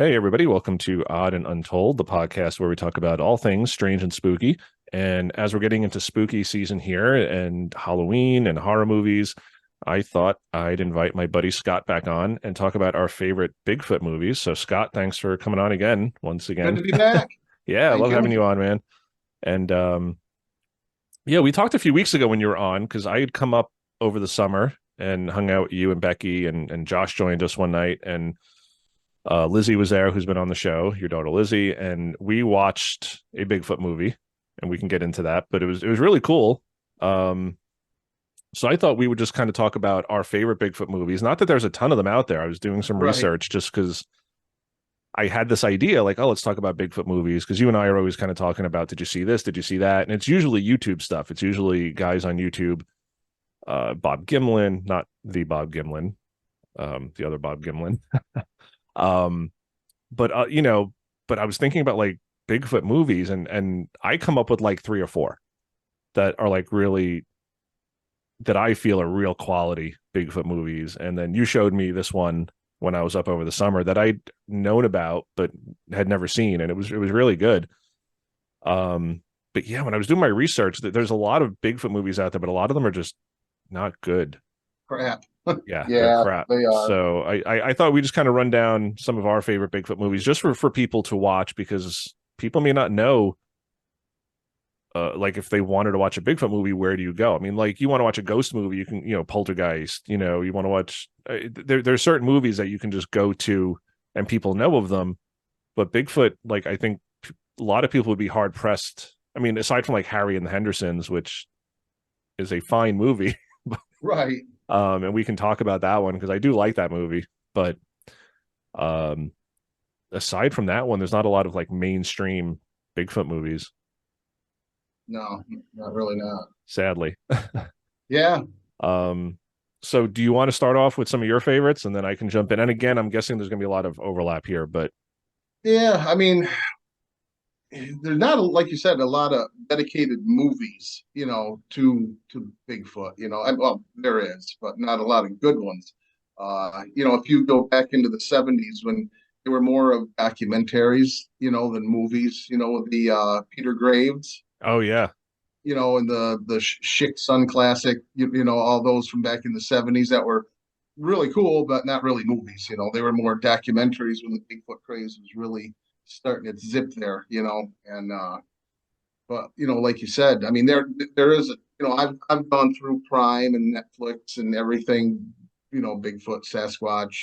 Hey, everybody, welcome to Odd and Untold, the podcast where we talk about all things strange and spooky. And as we're getting into spooky season here and Halloween and horror movies, I thought I'd invite my buddy Scott back on and talk about our favorite Bigfoot movies. So, Scott, thanks for coming on again, once Good again. to be back. Yeah, I Thank love having you. you on, man. And yeah, we talked a few weeks ago when you were on because I had come up over the summer and hung out with you and Becky and Josh joined us one night and Lizzie was there, who's been on the show, your daughter Lizzie, and we watched a Bigfoot movie, and we can get into that. But it was really cool. Um, so I thought we would just kind of talk about our favorite Bigfoot movies. Not that there's a ton of them out there. I was doing some Right. research just because I had this idea, like, oh, let's talk about Bigfoot movies because you and I are always kind of talking about, did you see this? Did you see that? And it's usually YouTube stuff. It's usually guys on YouTube. Bob Gimlin, not the Bob Gimlin, the other Bob Gimlin. Um, but but I was thinking about like Bigfoot movies, and I come up with like three or four that are like really that I feel are real quality Bigfoot movies. And then you showed me this one when I was up over the summer that I'd known about but had never seen, and it was really good. But yeah, when I was doing my research, there's a lot of Bigfoot movies out there, but a lot of them are just not good. Crap. Yeah, they're Yeah, crap. they are. So I thought we just kind of run down some of our favorite Bigfoot movies just for people to watch because people may not know like if they wanted to watch a Bigfoot movie, where do you go? I mean, like you want to watch a ghost movie, you can, Poltergeist, you want to watch there's certain movies that you can just go to and people know of them, but Bigfoot, like I think a lot of people would be hard pressed. I mean, aside from like Harry and the Hendersons, which is a fine movie, Right. and we can talk about that one because I do like that movie. But um, aside from that one, there's not a lot of like mainstream Bigfoot movies, No, not really not. sadly. Yeah. Um, so do you want to start off with some of your favorites and then I can jump in? And again, I'm guessing there's going to be a lot of overlap here, but Yeah. I mean, there's not, like you said, a lot of dedicated movies, to Bigfoot, well, there is, but not a lot of good ones. If you go back into the 70s when there were more of documentaries, than movies, with the Peter Graves, oh yeah, and the Schick Sun Classic, all those from back in the 70s that were really cool, but not really movies. They were more documentaries when the Bigfoot craze was really starting its zip there. And but like you said, I mean, there is a, I've gone through Prime and Netflix and everything, Bigfoot, Sasquatch,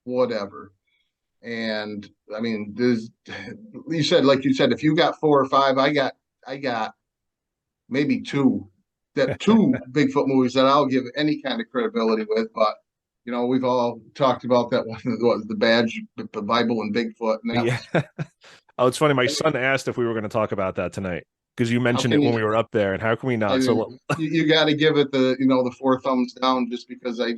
whatever. And I mean, there's like you said, if you got four or five, I got maybe two Bigfoot movies that I'll give any kind of credibility with. But we've all talked about that one, the badge, the Bible, and Bigfoot, and that yeah. was. Oh, it's funny. My I mean, son asked if we were going to talk about that tonight because you how mentioned can it when you? we were up there, and how can we I not? mean, So you got to give it the four thumbs down, just because I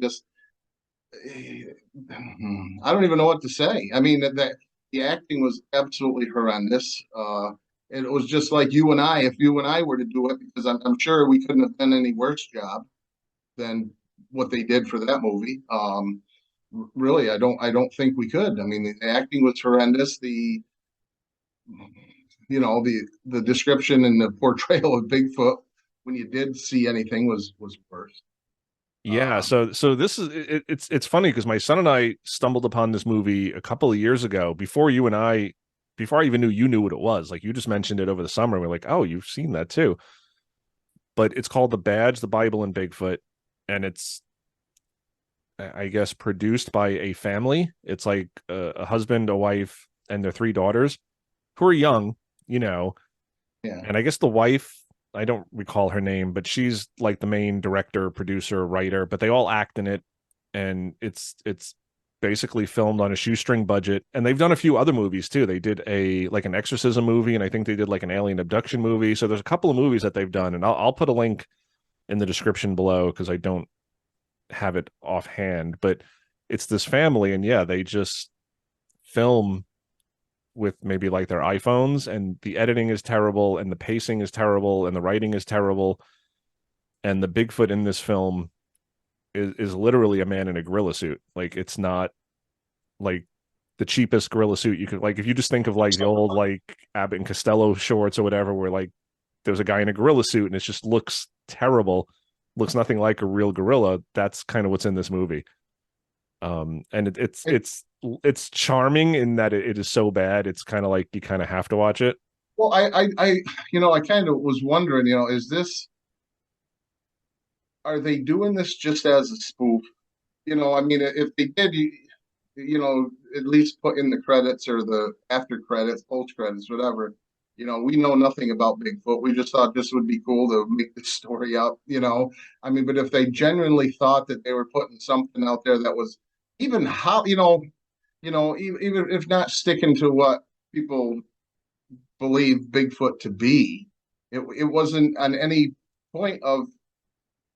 don't even know what to say. I mean, that the acting was absolutely horrendous. It was just like you and I, if you and I were to do it, because I'm sure we couldn't have done any worse job than what they did for that movie. Really, I don't think we could. I mean, the acting was horrendous. The description and the portrayal of Bigfoot when you did see anything was worse. yeah, Uh, so this is it's funny because my son and I stumbled upon this movie a couple of years ago before I even knew you knew what it was. Like you just mentioned it over the summer. We're like, oh, you've seen that too. But it's called The Badge, the Bible, and Bigfoot, and it's I guess produced by a family. It's like a husband, a wife, and their three daughters who are young, you know. yeah, And I guess the wife, I don't recall her name, but she's like the main director, producer, writer, but they all act in it. And it's basically filmed on a shoestring budget. And they've done a few other movies too. They did a like an exorcism movie, and I think they did like an alien abduction movie. So there's a couple of movies that they've done, and I'll put a link in the description below because I don't have it offhand. But it's this family, and yeah, they just film with maybe like their iPhones, and the editing is terrible, and the pacing is terrible, and the writing is terrible. And the Bigfoot in this film is literally a man in a gorilla suit. Like it's not like the cheapest gorilla suit you could, like, if you just think of like the old like Abbott and Costello shorts or whatever, where like there's a guy in a gorilla suit and it just looks terrible, looks nothing like a real gorilla. That's kind of what's in this movie. And it's charming in that it is so bad. It's kind of like you kind of have to watch it. Well, I kind of was wondering, is this, are they doing this just as a spoof? I mean, if they did, at least put in the credits or the after credits, post credits, whatever. We know nothing about Bigfoot. We just thought this would be cool to make this story up. I mean, but if they genuinely thought that they were putting something out there that was even how, even if not sticking to what people believe Bigfoot to be, it wasn't on any point of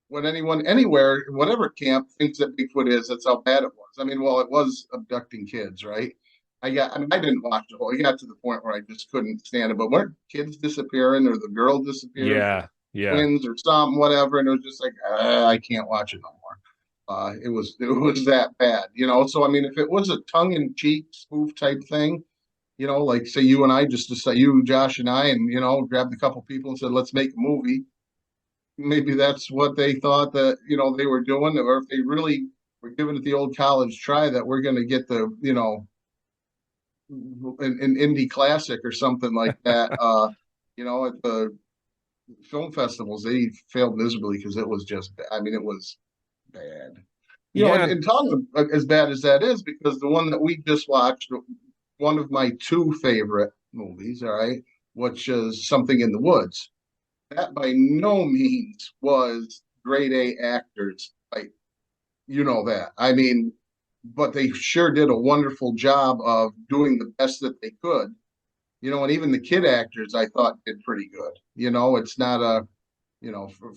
what anyone anywhere, whatever camp thinks that Bigfoot is. That's how bad it was. I mean, well, it was abducting kids, right? I mean, I didn't watch the whole. I got to the point where I just couldn't stand it. But weren't kids disappearing, or the girl disappearing, Yeah, yeah, twins, or something, whatever? And it was just like, I can't watch it no more. It was that bad. So I mean, if it was a tongue in cheek spoof type thing, like say you and I just decide, you, Josh, and I, and grabbed a couple people and said, let's make a movie. Maybe that's what they thought that they were doing, or if they really were giving it the old college try, that we're going to get the an indie classic or something like that. At the film festivals, they failed miserably because it was just, I mean, it was bad. yeah. And talking as bad as that is, because the one that we just watched, one of my two favorite movies, all right, which is Something in the Woods. That by no means was grade A actors. Like, that. I mean, but they sure did a wonderful job of doing the best that they could. And even the kid actors I thought did pretty good. It's not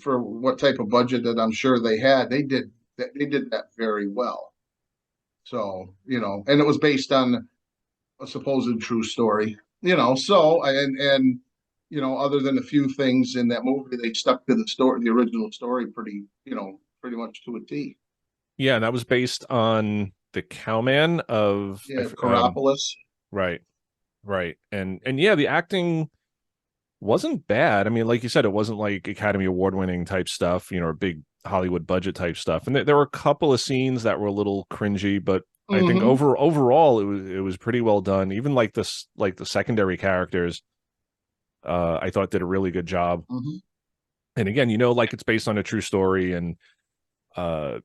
for what type of budget that I'm sure they had, they did that very well. So, and it was based on a supposed true story. So and other than a few things in that movie, they stuck to the story, the original story, pretty much to a T. Yeah, and that was based on the Cowman of Yeah, Coropolis. right, right. And yeah, the acting wasn't bad. I mean, like you said, it wasn't like Academy Award winning type stuff, or big Hollywood budget type stuff. And there were a couple of scenes that were a little cringy, but I think Mm-hmm. overall it was pretty well done. Even like this, like the secondary characters, I thought did a really good job. Mm-hmm. And again, like it's based on a true story, and uh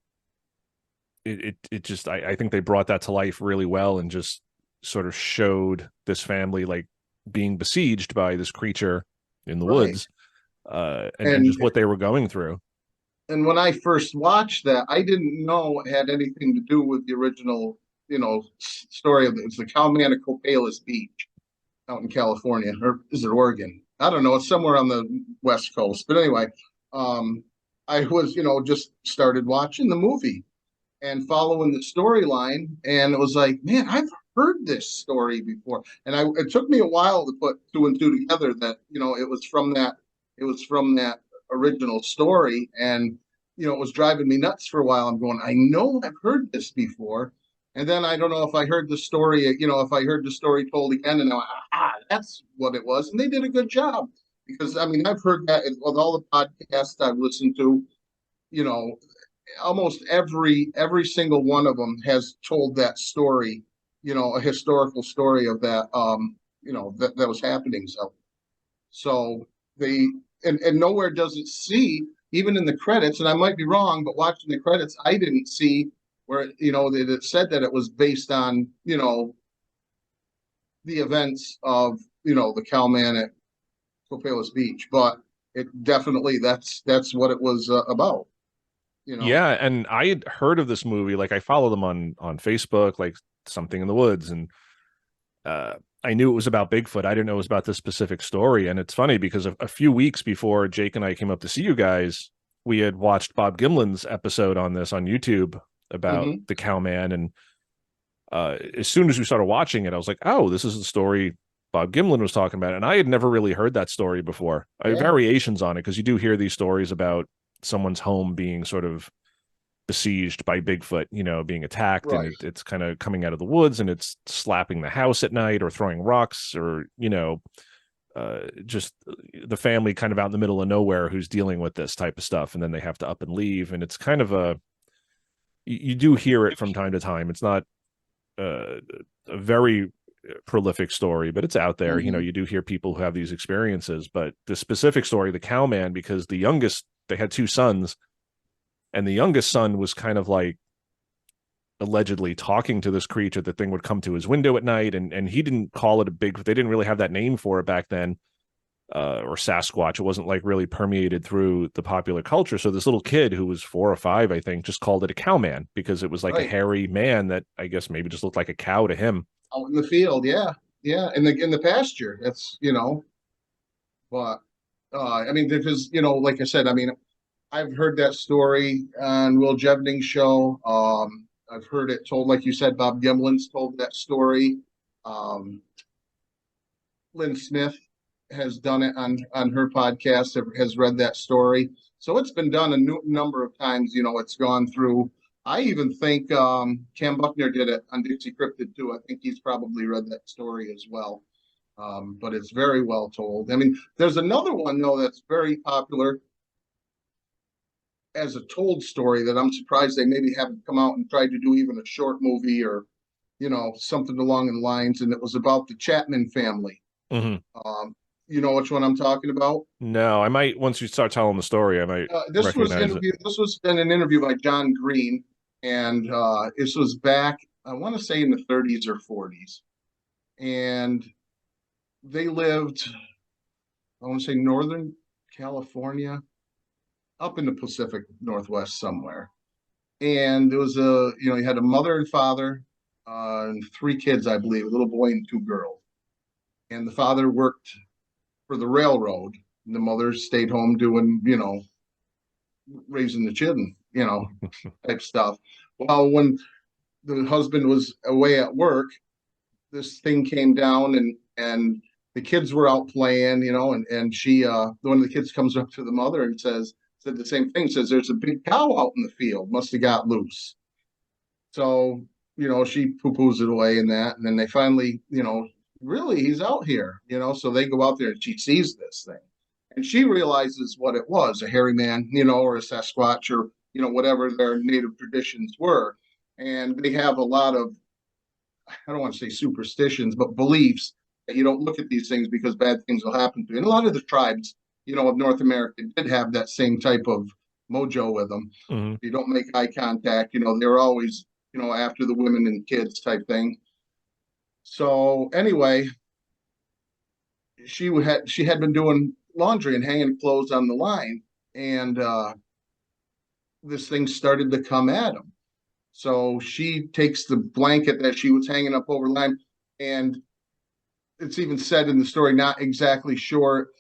it just I think they brought that to life really well, and just sort of showed this family like being besieged by this creature in the Right. woods, and And just what they were going through. and when I first watched that, I didn't know it had anything to do with the original, story of it. It's the Cowman of Copalis Beach out in California, or is it Oregon? I don't know. It's somewhere on the West Coast. But anyway, I was, just started watching the movie and following the storyline, and it was like, man, I've heard this story before. And it took me a while to put two and two together that it was from that original story, and it was driving me nuts for a while. I'm going, I know I've heard this before. And then I don't know if I heard the story, if I heard the story told again, and that's what it was. And they did a good job, because I mean, I've heard that with all the podcasts I've listened to, you know, almost every single one of them has told that story, a historical story of that, that was happening. So they, and nowhere does it see, even in the credits, and I might be wrong, but watching the credits, I didn't see where, that it said that it was based on, the events of, the Cowman at Copalis Beach, but it definitely, that's what it was about, you know. Yeah, and I had heard of this movie. Like I follow them on Facebook, like Something in the Woods, and uh, I knew it was about Bigfoot. I didn't know it was about this specific story. And it's funny because a few weeks before Jake and I came up to see you guys, we had watched Bob Gimlin's episode on this on YouTube about Mm-hmm. the Cowman, and as soon as we started watching it, I was like, "Oh, this is the story Bob Gimlin was talking about." And I had never really heard that story before. I have Yeah. variations on it because you do hear these stories about someone's home being sort of besieged by Bigfoot, being attacked, and Right. it's kind of coming out of the woods, and it's slapping the house at night or throwing rocks, or just the family kind of out in the middle of nowhere who's dealing with this type of stuff, and then they have to up and leave, and it's kind of you do hear it from time to time. It's not uh, a very prolific story, but it's out there. Hmm. You do hear people who have these experiences, but the specific story, the cowman, because they had two sons, and the youngest son was kind of like allegedly talking to this creature. The thing would come to his window at night, and he didn't call it a big. They didn't really have that name for it back then, or Sasquatch. It wasn't like really permeated through the popular culture. So this little kid who was 4 or 5, I think, just called it a cowman because it was like a Right. hairy man that I guess maybe just looked like a cow to him. Out in the field, yeah, yeah, in the pasture. That's but I mean, because like I said, I mean, I've heard that story on Will Jevning's show. I've heard it told, like you said, Bob Gimlin's told that story. Um, Lynn Smith has done it on her podcast, has read that story. So it's been done a number of times. It's gone through. I even think Cam Buckner did it on Dixie Cryptid too. I think he's probably read that story as well. But it's very well told. I mean, there's another one though that's very popular as a told story that I'm surprised they maybe haven't come out and tried to do even a short movie or something along the lines. And it was about the Chapman family. Mm-hmm. Um, you know which one I'm talking about? No, I might once you start telling the story, I might recognize it. This was in an interview by John Green, and this was back, I want to say, in the 30s or 40s, and they lived, I want to say, Northern California, up in the Pacific Northwest somewhere. And there was he had a mother and father, and 3 kids, I believe, a little boy and 2 girls. And the father worked for the railroad, and the mother stayed home doing, raising the children, type stuff. Well, when the husband was away at work, this thing came down, and the kids were out playing, and she one of the kids comes up to the mother and said the same thing, says there's a big cow out in the field, must have got loose. So, she poo-poos it away and that, and then they finally, really, he's out here, so they go out there and she sees this thing. And she realizes what it was, a hairy man, or a Sasquatch, or, whatever their native traditions were. And they have a lot of, I don't want to say superstitions, but beliefs that you don't look at these things because bad things will happen to you. And a lot of the tribes, of North America did have that same type of mojo with them. Mm-hmm. You don't make eye contact, they were always, after the women and kids type thing. So anyway, she had been doing laundry and hanging clothes on the line, and this thing started to come at him. So she takes the blanket that she was hanging up over the line, and it's even said in the story, not exactly sure.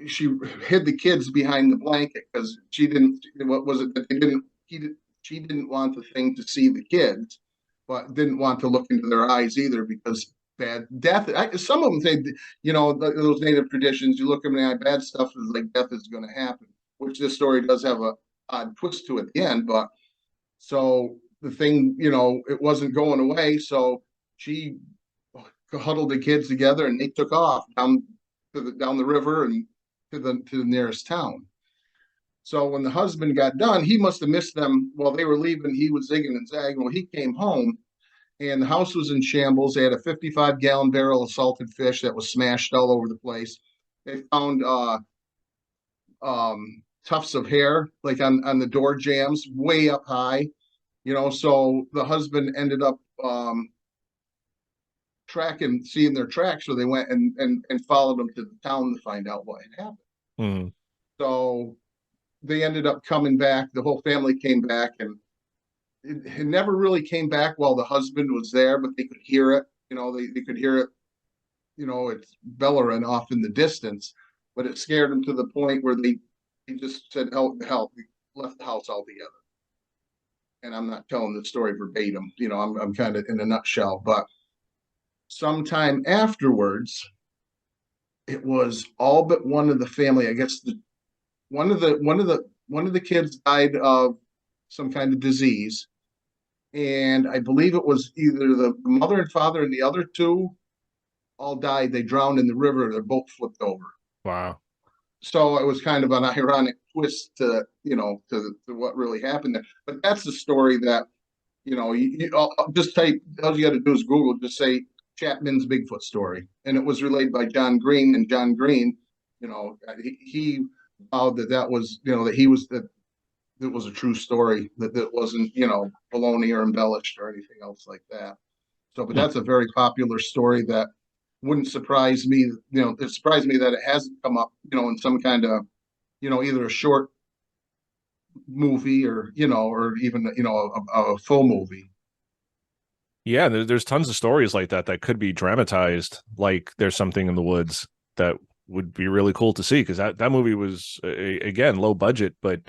She hid the kids behind the blanket because she didn't. What was it that they didn't? She didn't want the thing to see the kids, but didn't want to look into their eyes either because bad death. Some of them say, those native traditions. You look at them in the eye, bad stuff is like death is going to happen. Which this story does have a odd twist to it at the end, but so the thing, it wasn't going away. So she huddled the kids together and they took off down the river and to the nearest town. So when the husband got done, he must have missed them while they were leaving. He was zigging and zagging. Well, he came home and the house was in shambles. They had a 55-gallon barrel of salted fish that was smashed all over the place. They found tufts of hair like on the door jams way up high. So the husband ended up seeing their tracks, so they went and followed them to the town to find out what had happened. Mm-hmm. So they ended up coming back. The whole family came back, and it never really came back while the husband was there, but they could hear it. They could hear it. It's bellowing off in the distance, but it scared them to the point where they just said, "Oh, hell," they left the house altogether. And I'm not telling the story verbatim. I'm kind of in a nutshell, but sometime afterwards, it was all but one of the family. I guess one of the kids died of some kind of disease, and I believe it was either the mother and father and the other two all died. They drowned in the river. Their boat flipped over. Wow. So it was kind of an ironic twist to to what really happened there. But that's the story that I'll just type. All you got to do is Google. Just say Chapman's Bigfoot story, and it was relayed by John Green. And John Green, he vowed that was that he was that it was a true story, that wasn't baloney or embellished or anything else like that. So, but Hmm. that's a very popular story that wouldn't surprise me. It surprised me that it hasn't come up, in some kind of, either a short movie or even a full movie. Yeah, there's tons of stories like that that could be dramatized. Like there's something in the woods that would be really cool to see, because that movie was again low budget, but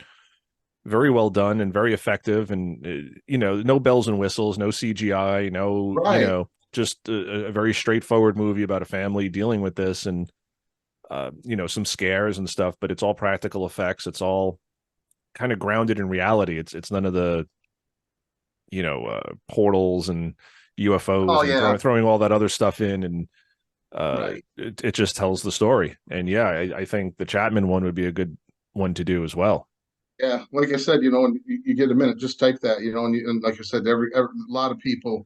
very well done and very effective. And no bells and whistles, no CGI, no Right. just a very straightforward movie about a family dealing with this, and some scares and stuff. But it's all practical effects. It's all kind of grounded in reality. It's none of the portals and Oh UFOs and yeah. throwing all that other stuff in, and Right. it just tells the story. And yeah, I think the Chapman one would be a good one to do as well. Yeah. Like I said, when you get a minute, just type that, and like I said, a lot of people.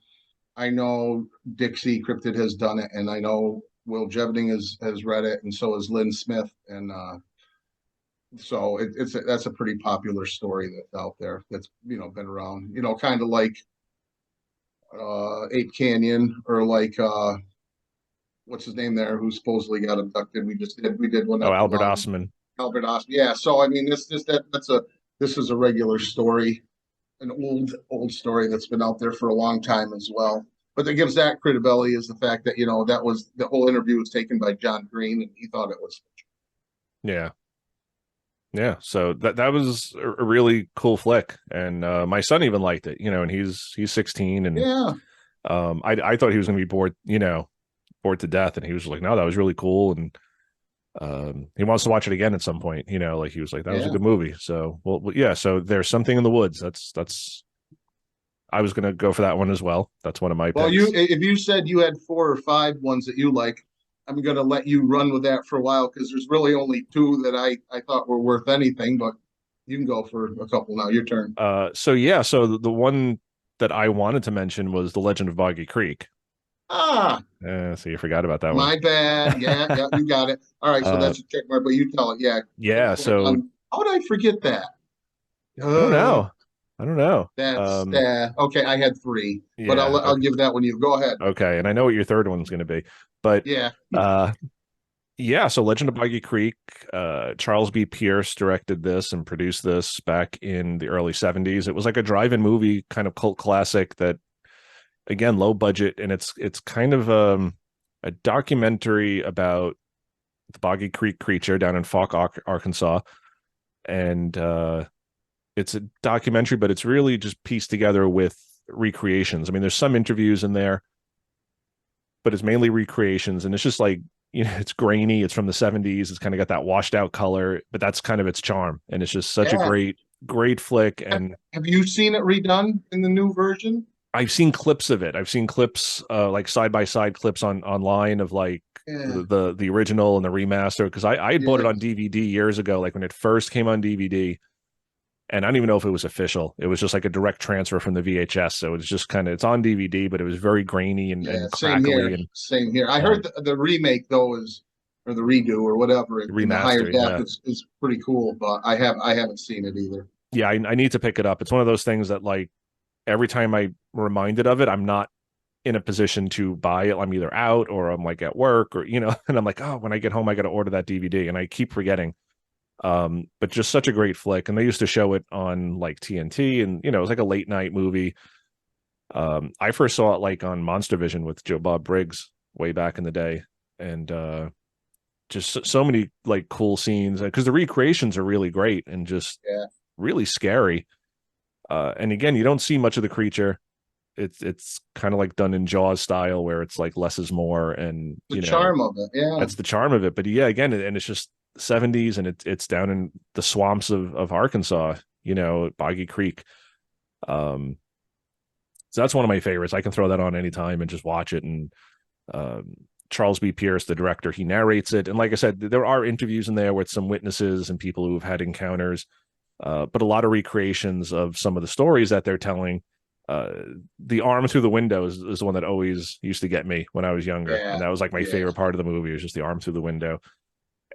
I know Dixie Cryptid has done it, and I know Will Jevning has read it, and so has Lynn Smith, and so that's a pretty popular story that's out there that's been around. Kind of like Ape Canyon, or like what's his name there, who supposedly got abducted. We did one Oh, not too Albert long. Osman. Albert Austin. Yeah. So I mean, this is a regular story, an old story that's been out there for a long time as well. But that gives that credibility is the fact that that was the whole interview was taken by John Green, and he thought it was. Yeah. Yeah, so that was a really cool flick, and my son even liked it, and he's 16, and Yeah. I thought he was going to be bored, bored to death, and he was like, no, that was really cool, and he wants to watch it again at some point, like he was like, that was a Yeah. good movie. So well, yeah, so there's something in the woods. That's I was going to go for that one as well. That's one of my Well, picks. if you said you had 4 or 5 ones that you like, I'm going to let you run with that for a while, because there's really only two that I thought were worth anything. But you can go for a couple now. Your turn. So yeah, so the one that I wanted to mention was The Legend of Boggy Creek. Ah, So you forgot about that one. my bad. Yeah, yeah, you got it. All right, so uh, that's a check mark. But you tell it. Yeah. yeah, so How did I forget that? I don't Uh, know. I don't know. that's okay. I had three, but Yeah. I'll Okay. give that one you. Go ahead. Okay. And I know what your third one's going to be, but Yeah. uh, yeah. So Legend of Boggy Creek. Charles B. Pierce directed this and produced this back in the early '70s. It was like a drive-in movie, kind of cult classic. That again, low budget, and it's kind of a documentary about the Boggy Creek creature down in Falk, Arkansas, and it's a documentary, but it's really just pieced together with recreations. I mean, there's some interviews in there, but it's mainly recreations, and it's just like it's grainy. It's from the '70s. It's kind of got that washed out color, but that's kind of its charm, and it's just such a Yeah. great flick. And Have you seen it redone in the new version? I've seen clips of it. I've seen clips, like side by side clips online of like Yeah. the original and the remaster, because I had bought it on Yes. DVD years ago, like when it first came on DVD. And I don't even know if it was official. It was just like a direct transfer from the VHS. So it's just kind of it's on DVD, but it was very grainy Yeah. and Same here. crackly and Same here. I um, heard the remake though or the redo or whatever in the higher remaster. def Yeah, is pretty cool, but I haven't seen it either. yeah. I need to pick it up. It's one of those things that like every time I reminded of it, I'm not in a position to buy it. I'm either out or I'm like at work or and I'm like, oh, when I get home, I got to order that DVD, and I keep forgetting. But just such a great flick, and they used to show it on like TNT, and it was like a late night movie. I first saw it like on Monster Vision with Joe Bob Briggs way back in the day, and just so many like cool scenes, because the recreations are really great and just Yeah. really scary. And again, you don't see much of the creature. It's kind of like done in Jaws style, where it's like less is more, and The charm of it. Yeah. that's the charm of it. But yeah, again, and it's just '70s, and it's down in the swamps of Arkansas. Boggy Creek. Um, so that's one of my favorites. I can throw that on anytime and just watch it. And um, Charles B. Pierce, the director, he narrates it. And like I said, there are interviews in there with some witnesses and people who have had encounters, but a lot of recreations of some of the stories that they're telling. Uh, the arm through the window is the one that always used to get me when I was younger, Yeah, and that was like my yeah. favorite part of the movie. Was just the arm through the window,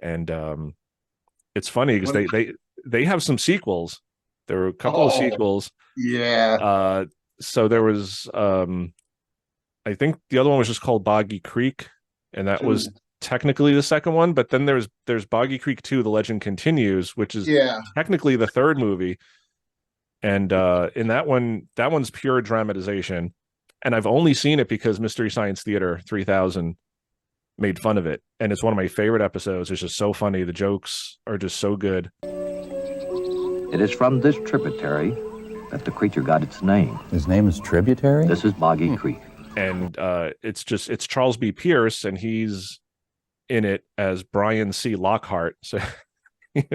and it's funny because When, they have some sequels. There were a couple of oh, sequels. yeah. Uh, so there was I think the other one was just called Boggy Creek, and that Two. was technically the second one. But then there's Boggy Creek 2, The Legend Continues, which is Yeah. technically the third movie. And in that one's pure dramatization. And I've only seen it because Mystery Science Theater 3000 made fun of it. And it's one of my favorite episodes. It's just so funny. The jokes are just so good. It is from this tributary that the creature got its name. His name is Tributary? This is Boggy Creek. And it's Charles B. Pierce, and he's in it as Brian C. Lockhart. So,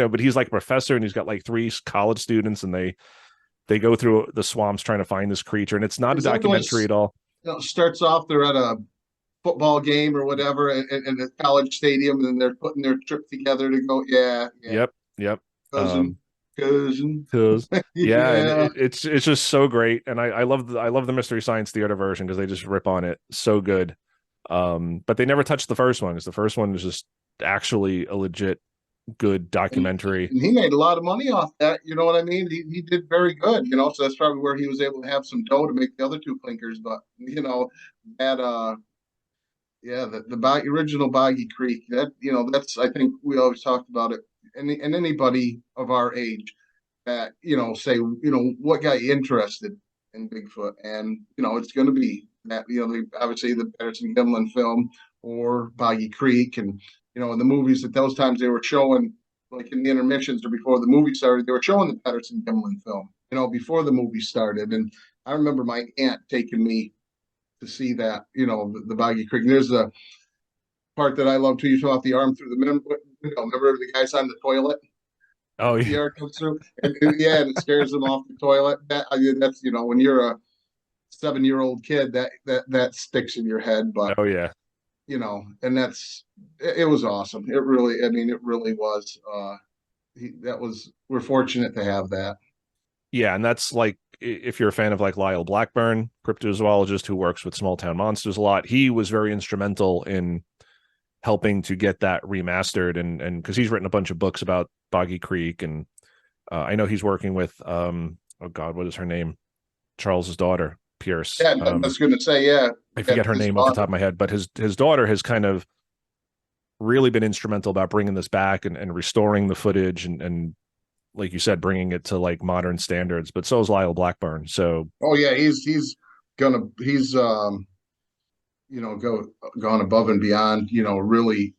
but he's like a professor, and he's got like three college students, and they go through the swamps trying to find this creature. And it's not a documentary at all. Starts off, they're at a football game or whatever in a college stadium, and then they're putting their trip together to go. Yeah, yeah. Yep. Cousin. Yeah, and Yeah. it's just so great, and I love the Mystery Science Theater version because they just rip on it so good. But they never touched the first one because the first one is just actually a legit good documentary. And he made a lot of money off that. You know what I mean? He did very good. So that's probably where he was able to have some dough to make the other two clinkers. But that yeah, the original Boggy Creek. That's, I think we always talked about it. And anybody of our age that say what got you interested in Bigfoot, and it's going to be that obviously the Patterson Gimlin film or Boggy Creek, and in the movies at those times they were showing, like in the intermissions or before the movie started, they were showing the Patterson Gimlin film before the movie started. And I remember my aunt taking me to see that the Boggy Creek. And there's a part that I love too. You talk about the arm through the window. Remember the guy's on the toilet? Oh yeah, The comes through, and it scares them off the toilet. That's when you're a 7-year-old kid, that sticks in your head. But oh yeah, and it was awesome. It really was. We're fortunate to have that. yeah, and that's like if you're a fan of like Lyle Blackburn, cryptozoologist who works with small town monsters a lot, he was very instrumental in helping to get that remastered, and because he's written a bunch of books about Boggy Creek, and I know he's working with oh God, what is her name? Charles's daughter, Pierce. Yeah, I was going to say, yeah. I forget her name off the top of my head, but his daughter has kind of really been instrumental about bringing this back and restoring the footage and like you said, bringing it to like modern standards. But so is Lyle Blackburn. So oh yeah, he's gone above and beyond. Really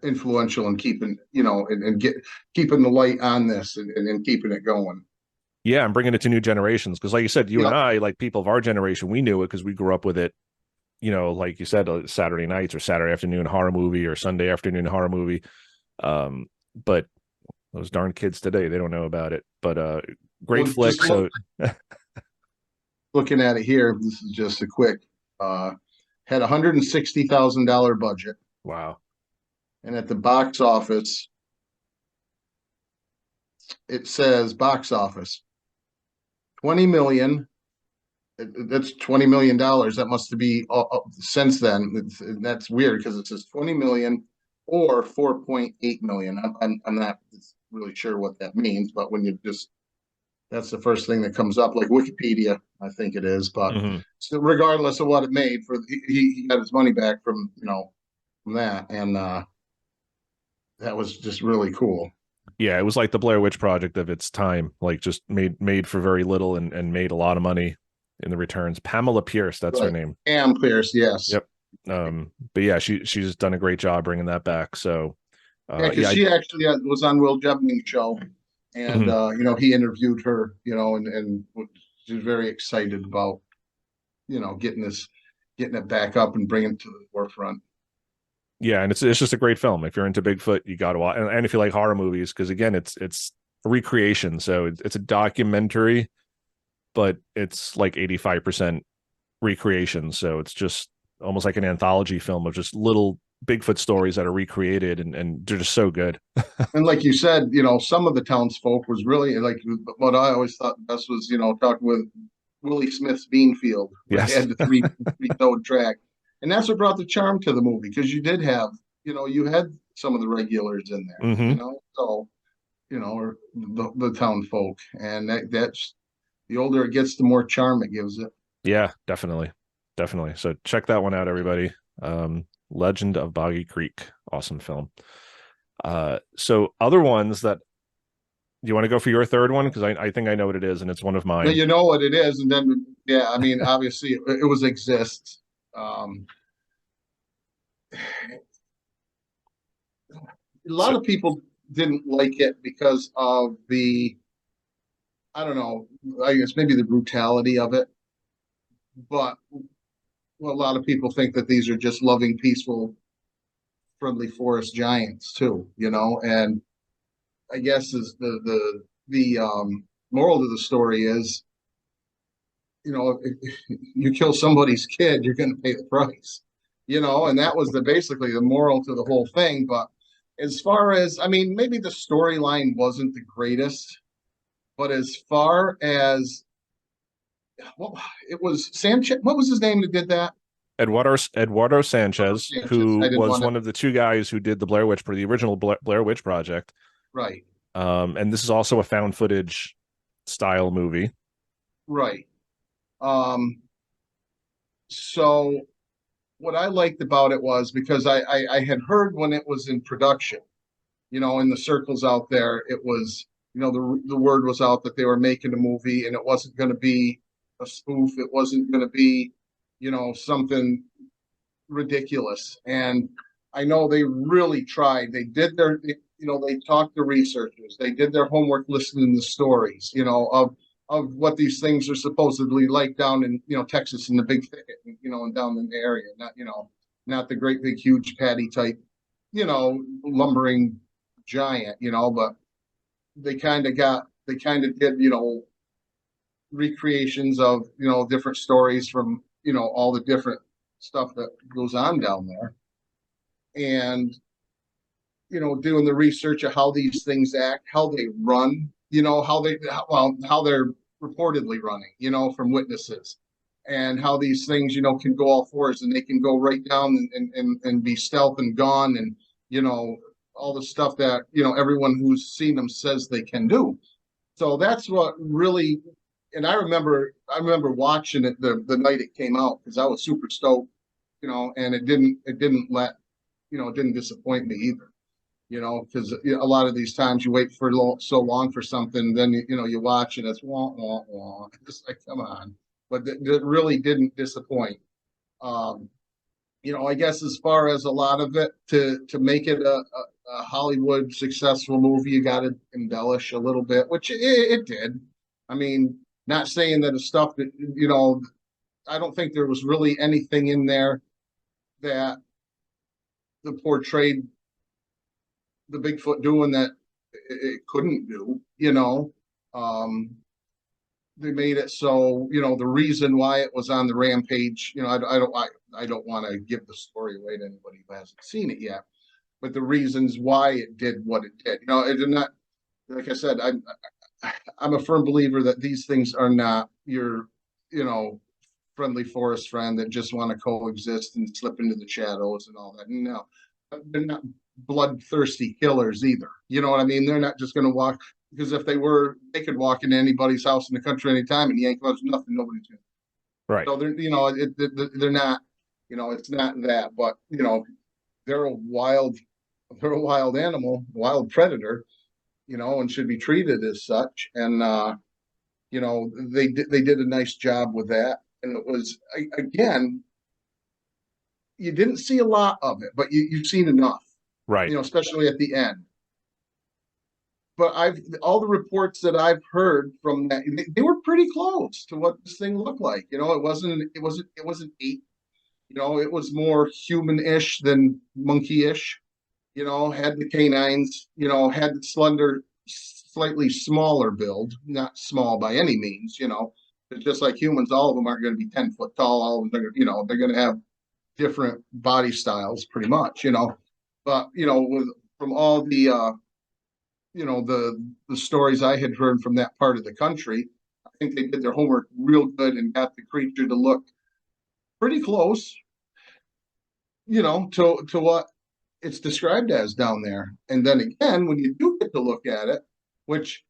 influential in keeping keeping the light on this and keeping it going. Yeah, and bringing it to new generations because, like you said, you and I, like people of our generation, we knew it because we grew up with it. Like you said, Saturday nights or Saturday afternoon horror movie or Sunday afternoon horror movie. But those darn kids today, they don't know about it. But great flick. So looking at it here, this is just a quick. Had $160,000 budget. Wow. And at the box office, it says box office 20 million. That's $20 million. That must be since then. That's weird because it says 20 million or 4.8 million. I'm not really sure what that means, but when you that's the first thing that comes up, like Wikipedia, I think it is. But so regardless of what it made, he got his money back from from that, and that was just really cool. Yeah, it was like the Blair Witch Project of its time, like just made for very little and made a lot of money in the returns. Pamela Pierce, that's her name. Pam Pierce, yes. Yep. But yeah, she's done a great job bringing that back. So she actually was on Will Jevning's show, and he interviewed her, and she was very excited about getting it back up and bringing it to the forefront. Yeah, and it's just a great film. If you're into Bigfoot, you got to watch, and if you like horror movies, because again, it's recreation. So it's a documentary, but it's like 85% recreation. So it's just almost like an anthology film of just little Bigfoot stories that are recreated, and they're just so good. And like you said, some of the townsfolk was really like what I always thought best was, talking with Willie Smith's Beanfield, where they Yes. had the three-toed track. And that's what brought the charm to the movie, because you did have, you had some of the regulars in there, Hmm. so, or the town folk. And that's the older it gets, the more charm it gives it. Yeah, definitely. Definitely. So check that one out, everybody. Legend of Boggy Creek. Awesome film. So other ones that you want to go for your third one? Because I think I know what it is, and it's one of But mine. you know what it is. And then, yeah, I mean, obviously it was Exist. Um, a lot So of people didn't like it because of I don't know, I guess maybe the brutality of it. But well, a lot of people think that these are just loving, peaceful, friendly forest giants too, and I guess is the moral of the story is, if you kill somebody's kid, you're going to pay the price, and that was basically the moral to the whole thing. But as far as, I mean, maybe the storyline wasn't the greatest, but as far as, well, it was Sanchez. What was his name that did that? Eduardo Sanchez, Sanchez. I who didn't was want to. one of the two guys who did the original Blair Witch Project. Right. And this is also a found footage style movie. Right. Um, so what I liked about it was, because I had heard when it was in production, in the circles out there, it was, the word was out that they were making a movie, and it wasn't going to be a spoof. It wasn't going to be, something ridiculous. And I know they really tried. They did they talked to researchers. They did their homework listening to stories, of what these things are supposedly like down in, Texas in the big thicket, and down in the area. Not the great big huge patty type, lumbering giant, but they kind of did, recreations of, different stories from, all the different stuff that goes on down there. And, doing the research of how these things act, how they run, how they're reportedly running, from witnesses, and how these things, can go all fours, and they can go right down and be stealth and gone, and, all the stuff that, everyone who's seen them says they can do. So that's what really, and I remember watching it the night it came out, because I was super stoked, and it didn't disappoint me either, because a lot of these times you wait for so long for something, then you watch and it's wah wah wah. It's like, come on. But it really didn't disappoint. Um, I guess as far as a lot of it, to make it a Hollywood successful movie, you got to embellish a little bit, which it did. I mean, not saying that the stuff that, I don't think there was really anything in there that the portrayed the Bigfoot doing that it couldn't do. They made it so, the reason why it was on the rampage. I don't want to give the story away to anybody who hasn't seen it yet, but the reasons why it did what it did. It did not. Like I said, I'm a firm believer that these things are not your, friendly forest friend that just want to coexist and slip into the shadows and all that. No, they're not bloodthirsty killers either. You know what I mean? They're not just going to walk, because if they were, they could walk into anybody's house in the country anytime and yank us nothing. Nobody's going to. Right. So they're not, it's not that, but they're a wild, they're a wild animal, wild predator, and should be treated as such. And they did a nice job with that. And it was, again, you didn't see a lot of it, but you've seen enough, Right. especially at the end. But all the reports that I've heard from that, they were pretty close to what this thing looked like. It wasn't ape. It was more human-ish than monkey-ish. Had the canines, had the slightly smaller build, not small by any means, you know. It's just like humans, all of them aren't going to be 10 foot tall. All of them, you know, they're going to have different body styles pretty much, you know. But, you know, from all the, you know, the stories I had heard from that part of the country, I think they did their homework real good and got the creature to look pretty close, you know, to what it's described as down there. And then again, when you do get to look at it, which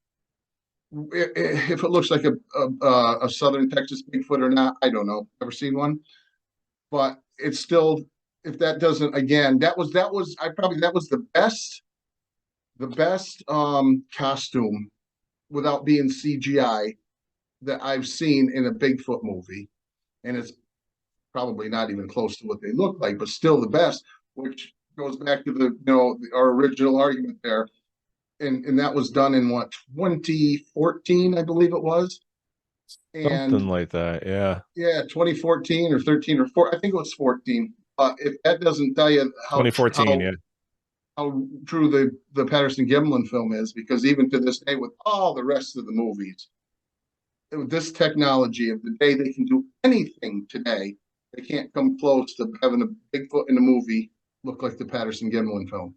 if it looks like a southern Texas Bigfoot or not, I don't know. Never seen one, but it's still, if that doesn't, again, that was I probably that was the best costume without being CGI that I've seen in a Bigfoot movie, and it's probably not even close to what they look like, but still the best. Which goes back to the, you know, our original argument there, and that was done in what, 2014, I believe it was, and Something like that. Yeah. yeah, 2014 or 13 or 4, I think it was 14. If that doesn't tell you 2014. Yeah. how true the Patterson Gimlin film is, because even to this day, with all the rest of the movies, with this technology of the day, they can do anything today. They can't come close to having a Bigfoot in a movie look like the Patterson Gimlin film.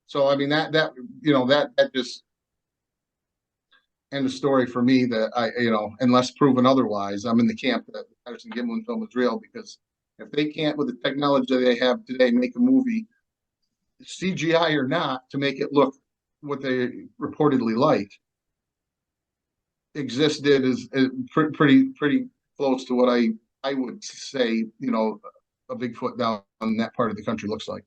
So I mean that you know, that just end of story for me. That I, you know, unless proven otherwise, I'm in the camp that the Patterson Gimlin film is real, because if they can't, with the technology they have today, make a movie, CGI or not, to make it look what they reportedly like, existed is pretty close to what I would say, you know, a Bigfoot down in that part of the country looks like.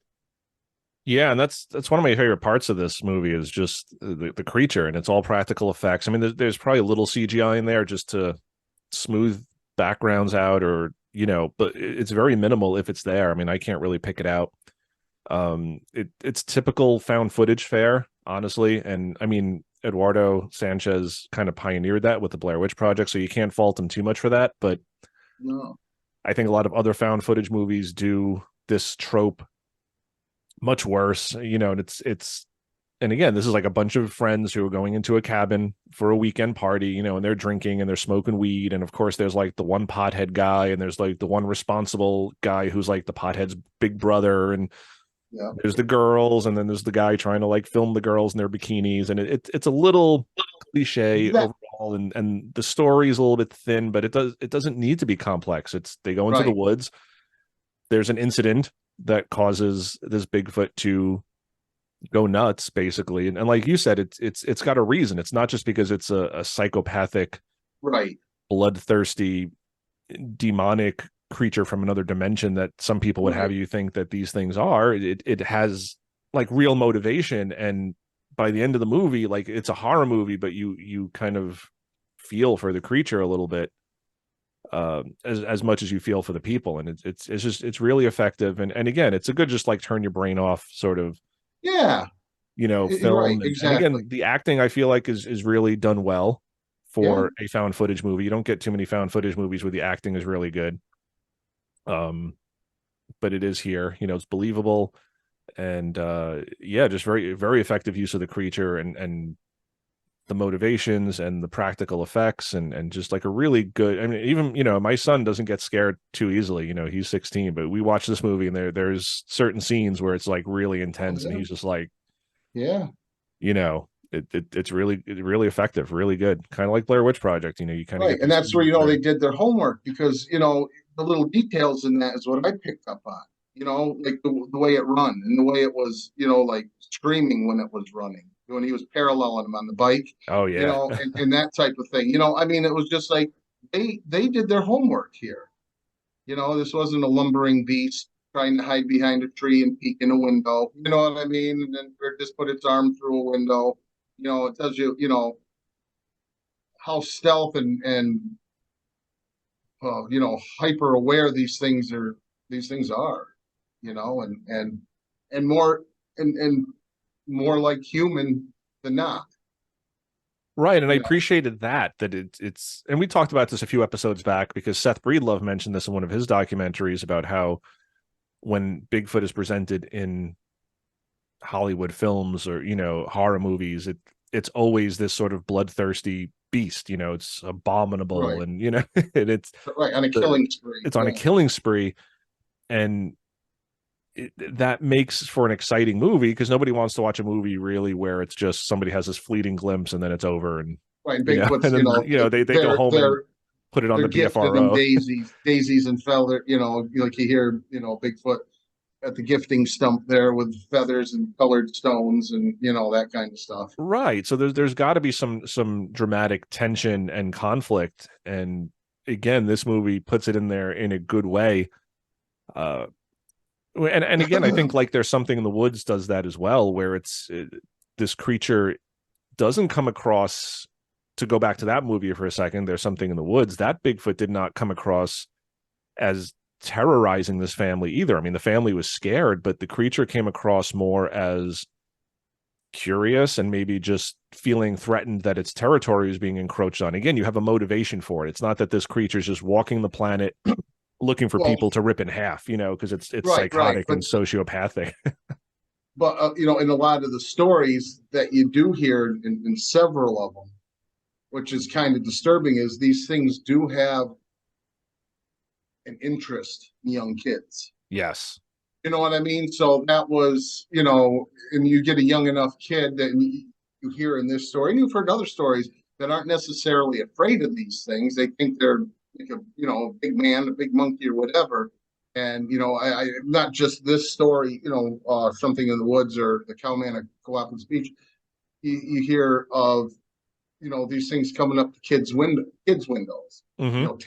Yeah, and that's one of my favorite parts of this movie is just the creature, and it's all practical effects. I mean, there's probably a little CGI in there just to smooth backgrounds out, or you know, but it's very minimal if it's there. I mean, I can't really pick it out. It's typical found footage fare, honestly, and I mean, Eduardo Sanchez kind of pioneered that with the Blair Witch Project, so you can't fault him too much for that. But No. I think a lot of other found footage movies do this trope much worse, you know. And it's and again, this is like a bunch of friends who are going into a cabin for a weekend party, you know, and they're drinking and they're smoking weed, and of course there's like the one pothead guy, and there's like the one responsible guy who's like the pothead's big brother, and Yeah. there's the girls, and then there's the guy trying to like film the girls in their bikinis, and it's a little cliche That, overall, and the story is a little bit thin, but it doesn't need to be complex. It's they go into the right. woods, there's an incident that causes this Bigfoot to go nuts, basically, and like you said, it's got a reason. It's not just because it's a psychopathic, Right. bloodthirsty, demonic creature from another dimension that some people would have Right. you think that these things are. It has like real motivation, and by the end of the movie, like it's a horror movie, but you kind of feel for the creature a little bit, as much as you feel for the people, and it's just it's really effective, and again, it's a good just like turn your brain off sort of, Yeah. you know, You're right. film, and Exactly. again, the acting I feel like is really done well Yeah. for a found footage movie. You don't get too many found footage movies where the acting is really good. um but it is here, you know, it's believable, and yeah, just very effective use of the creature, and the motivations and the practical effects, and just like a really good, I mean, even, you know, my son doesn't get scared too easily, you know, he's 16, but we watch this movie and there's certain scenes where it's like really Oh, intense, and yeah. he's just like, Yeah. you know, it's really effective, really good, kind of like Blair Witch Project, you know, you kind of Right. get And these that's where, scenes you know, where, they did their homework, because, you know, the little details in that is what I picked up on. You know, like the way it run, and the way it was, you know, like screaming when it was running, when he was paralleling him on the bike, oh you yeah. know, and that type of thing. You know, I mean, it was just like they did their homework here. You know, this wasn't a lumbering beast trying to hide behind a tree and peek in a window. You know what I mean? And then or just put its arm through a window. You know, it tells you, you know, how stealth and you know, hyper aware these things are, you know, and more and more like human than not, Right, and I you know. appreciated that it's, and we talked about this a few episodes back because Seth Breedlove mentioned this in one of his documentaries about how when Bigfoot is presented in Hollywood films or, you know, horror movies, it's always this sort of bloodthirsty beast. It's abominable, Right. and and Right. On a killing spree. it's on a Yeah. killing spree, and that makes for an exciting movie because nobody wants to watch a movie really where it's just somebody has this fleeting glimpse and then it's over, and Right. And and Bigfoot's, then they go home and they're put it on they're the gifted in BFRO. daisies and feather, like you hear, Bigfoot at the gifting stump there with feathers and colored stones and that kind of stuff. Right. So there's got to be some dramatic tension and conflict, and again, this movie puts it in there in a good way. Uh, and again, I think like There's Something in the Woods does that as well, where this creature doesn't come across. To go back to that movie for a second, There's Something in the Woods. That Bigfoot did not come across as terrorizing this family either. I mean, the family was scared, but the creature came across more as curious and maybe just feeling threatened that its territory is being encroached on. Again, you have a motivation for it. It's not that this creature is just walking the planet looking for Well, people to rip in half, because it's right. psychotic and sociopathic. But in a lot of the stories that you do hear in several of them, which is kind of disturbing, is these things do have an interest in young kids. Yes. You know what I mean? So that was, and you get a young enough kid that you hear in this story, and you've heard other stories that aren't necessarily afraid of these things. They think they're like a big man, a big monkey, or whatever. And I not just this story, Something in the Woods or the Cowman at Galapagos Beach. You hear of these things coming up to kids' windows, Mm-hmm.